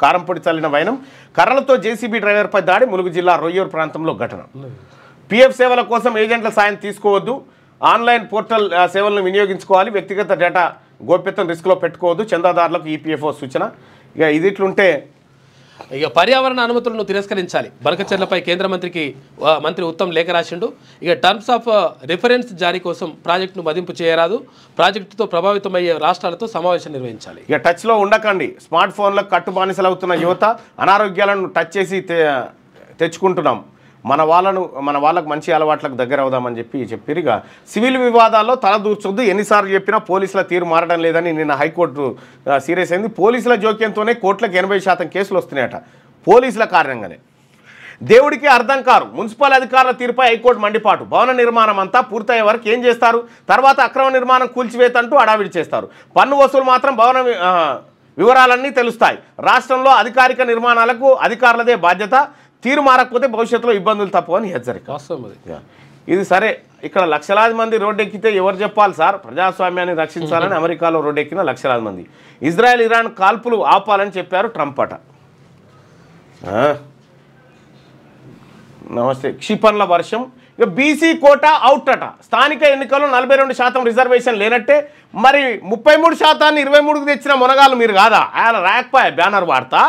కారం పొడి చల్లిన వైనం. కర్రలతో జేసీబీ డ్రైవర్పై దాడి. ములుగు జిల్లా రొయ్యూరు ప్రాంతంలో ఘటన. పీఎఫ్ సేవల కోసం ఏజెంట్ల సాయం తీసుకోవద్దు. ఆన్లైన్ పోర్టల్ సేవలను వినియోగించుకోవాలి. వ్యక్తిగత డేటా గోప్యతను రిస్క్లో పెట్టుకోవద్దు. చందాదారులకు ఈపీఎఫ్ఓ సూచన. ఇక ఇదిట్లుంటే ఇక పర్యావరణ అనుమతులను తిరస్కరించాలి. బనకచెర్లపై కేంద్ర మంత్రి ఉత్తమ్ లేఖ రాసిండు. ఇక టర్మ్స్ ఆఫ్ రిఫరెన్స్ జారీ కోసం ప్రాజెక్టును మదింపు చేయరాదు. ప్రాజెక్టుతో ప్రభావితమయ్యే రాష్ట్రాలతో సమావేశం నిర్వహించాలి. ఇక టచ్లో ఉండకండి. స్మార్ట్ ఫోన్లకు కట్టుబానిసలవుతున్న యువత. అనారోగ్యాలను టచ్ చేసి తెచ్చుకుంటున్నాం. మన వాళ్ళకు మంచి అలవాట్లకు దగ్గర అవుదామని చెప్పారు. ఇక సివిల్ వివాదాల్లో తల దూర్చొద్దు. ఎన్నిసార్లు చెప్పినా పోలీసుల తీరు మారడం లేదని నిన్న హైకోర్టు సీరియస్ అయింది. పోలీసుల జోక్యంతోనే కోట్లకు 80% కేసులు వస్తున్నాయట. పోలీసుల కారణంగానే. దేవుడికి అర్థం కారు. మున్సిపల్ అధికారుల తీరుపై హైకోర్టు మండిపాటు. భవన నిర్మాణం అంతా పూర్తయ్యే వరకు ఏం చేస్తారు? తర్వాత అక్రమ నిర్మాణం కూల్చివేతంటూ అడావిడి చేస్తారు. పన్ను వసూలు మాత్రం భవన వివరాలన్నీ తెలుస్తాయి. రాష్ట్రంలో అధికారిక నిర్మాణాలకు అధికారులదే బాధ్యత. తీరు మారకపోతే భవిష్యత్తులో ఇబ్బందులు తప్పవని హెచ్చరిక. ఇది సరే, ఇక్కడ లక్షలాది మంది రోడ్డెక్కితే ఎవరు చెప్పాలి సార్? ప్రజాస్వామ్యాన్ని రక్షించాలని అమెరికాలో రోడ్డెక్కిన లక్షలాది మంది. ఇజ్రాయెల్ ఇరాన్ కాల్పులు ఆపాలని చెప్పారు ట్రంప్ అట. నమస్తే. క్షిపణుల వర్షం. ఇక బీసీ కోటా అవుట్ అట. స్థానిక ఎన్నికల్లో 42% రిజర్వేషన్ లేనట్టే. మరి 33% 23కు తెచ్చిన మునగాళ్ళు మీరు కాదా? ఆయన రాకపోయా బ్యానర్ వాడతా.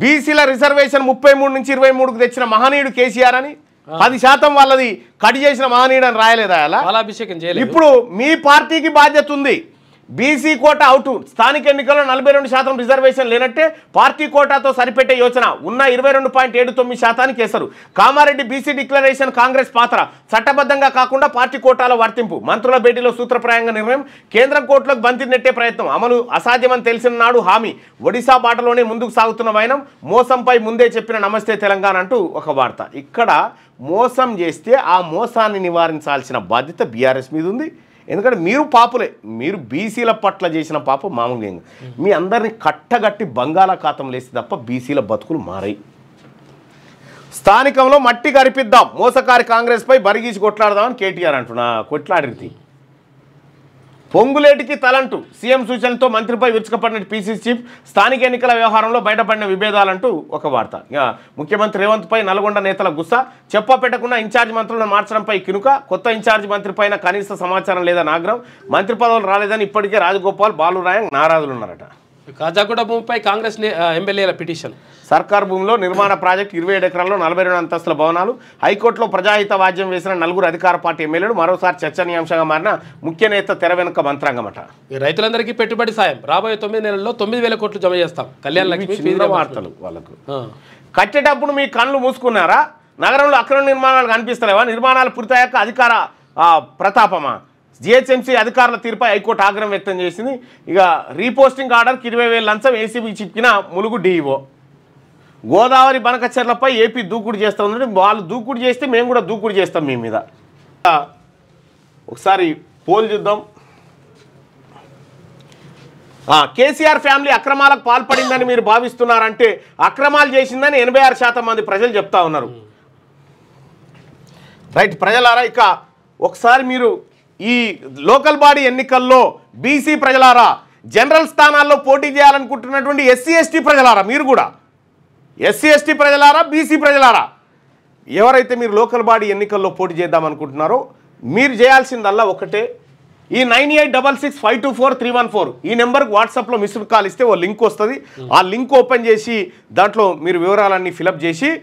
బీసీల రిజర్వేషన్ 33 నుంచి 23కు తెచ్చిన మహనీయుడు కేసీఆర్ అని 10% వాళ్ళది కట్ చేసిన మహనీయుడు అని రాయలేదా? ఇప్పుడు మీ పార్టీకి బాధ్యత ఉంది. BC quota out. స్థానిక ఎన్నికల్లో 42% రిజర్వేషన్ లేనట్టే. పార్టీ కోటాతో సరిపెట్టే యోచన ఉన్న 22.79% కేసరు. కామారెడ్డి బీసీ డిక్లరేషన్ కాంగ్రెస్ పాత్ర. చట్టబద్ధంగా కాకుండా పార్టీ కోటాలో వర్తింపు. మంత్రుల భేటీలో సూత్రప్రాయంగా నిర్ణయం. కేంద్రం కోర్టులకు బంతి నెట్టే ప్రయత్నం. అమలు అసాధ్యమని తెలిసిన నాడు హామీ. ఒడిశా బాటలోనే ముందుకు సాగుతున్న వైనం. మోసంపై ముందే చెప్పిన నమస్తే తెలంగాణ అంటూ ఒక వార్త. ఇక్కడ మోసం చేస్తే ఆ మోసాన్ని నివారించాల్సిన బాధ్యత బీఆర్ఎస్ మీద ఉంది. ఎందుకంటే మీరు పాపులే. మీరు బీసీల పట్ల చేసిన పాపం మామూలుగా మీ అందరినీ కట్టగట్టి బంగాళాఖాతం లేసి తప్ప బీసీల బతుకులు మారాయి. స్థానికంలో మట్టి కరిపిద్దాం. మోసకారి కాంగ్రెస్పై బరిగీసి కొట్లాడదామని కేటీఆర్ అంటున్నా. కొట్లాడితే పొంగులేటికి తలంటూ సీఎం సూచనలతో మంత్రిపై విరుచుకుపడిన పీసీసీ చీఫ్. స్థానిక ఎన్నికల వ్యవహారంలో బయటపడిన విభేదాలంటూ ఒక వార్త. ముఖ్యమంత్రి రేవంత్పై నల్గొండ నేతల గుస్సా. చెప్పపెట్టకుండా ఇన్ఛార్జ్ మంత్రులను మార్చడంపై కినుక. కొత్త ఇన్ఛార్జ్ మంత్రి పైన కనీస సమాచారం లేదని ఆగ్రహం. మంత్రి పదవులు రాలేదని ఇప్పటికే రాజగోపాల్, బాలురాయంగ్ నారాజులున్నారట. కాజాగూడ భూమిపై కాంగ్రెస్ ఎమ్మెల్యేల పిటిషన్. సర్కార్ భూమిలో నిర్మాణ ప్రాజెక్టు 27 ఎకరాల్లో 42 అంతస్తుల భవనాలు. హైకోర్టులో ప్రజాహిత వాద్యం వేసిన 4 అధికార పార్టీ ఎమ్మెల్యేలు. మరోసారి చర్చనీయాంశంగా మారిన ముఖ్య నేత తెర వెనుక మంత్రాంగమట. రైతులందరికీ పెట్టుబడి సాయం. రాబోయే 9 నెలల్లో 9,000 కోట్లు జమ చేస్తాం. కళ్యాణ లక్ష్మి వార్తలు. వాళ్ళకు కట్టేటప్పుడు మీ కళ్ళు మూసుకున్నారా? నగరంలో అక్రమ నిర్మాణాలు కనిపిస్తలేవా? నిర్మాణాలు పూర్తయ్యాక అధికార ప్రతాపమా? జిహెచ్ఎంసీ అధికారుల తీరుపై హైకోర్టు ఆగ్రహం వ్యక్తం చేసింది. ఇక రీపోస్టింగ్ ఆర్డర్కి 20,000 లంచం ఏసీబీ చిక్కిన ములుగు డీఈఓ. గోదావరి బనకచెర్లపై ఏపీ దూకుడు చేస్తూ ఉందంటే వాళ్ళు దూకుడు చేస్తే మేము కూడా దూకుడు చేస్తాం మీ మీద. ఒకసారి పోల్ చూద్దాం. కేసీఆర్ ఫ్యామిలీ అక్రమాలకు పాల్పడిందని మీరు భావిస్తున్నారంటే అక్రమాలు చేసిందని 86% మంది ప్రజలు చెప్తా ఉన్నారు. రైట్ ప్రజలారా, ఇక ఒకసారి మీరు ఈ లోకల్ బాడీ ఎన్నికల్లో బీసీ ప్రజలారా, జనరల్ స్థానాల్లో పోటీ చేయాలనుకుంటున్నటువంటి ఎస్సీ ఎస్టీ ప్రజలారా, మీరు కూడా ఎస్సీ ఎస్టీ ప్రజలారా, బీసీ ప్రజలారా, ఎవరైతే మీరు లోకల్ బాడీ ఎన్నికల్లో పోటీ చేద్దామనుకుంటున్నారో మీరు చేయాల్సిందల్లా ఒకటే, ఈ 9866524314 ఈ నెంబర్కి వాట్సాప్లో మిస్డ్ కాల్ ఇస్తే ఓ లింక్ వస్తుంది. ఆ లింక్ ఓపెన్ చేసి దాంట్లో మీరు వివరాలన్నీ ఫిలప్ చేసి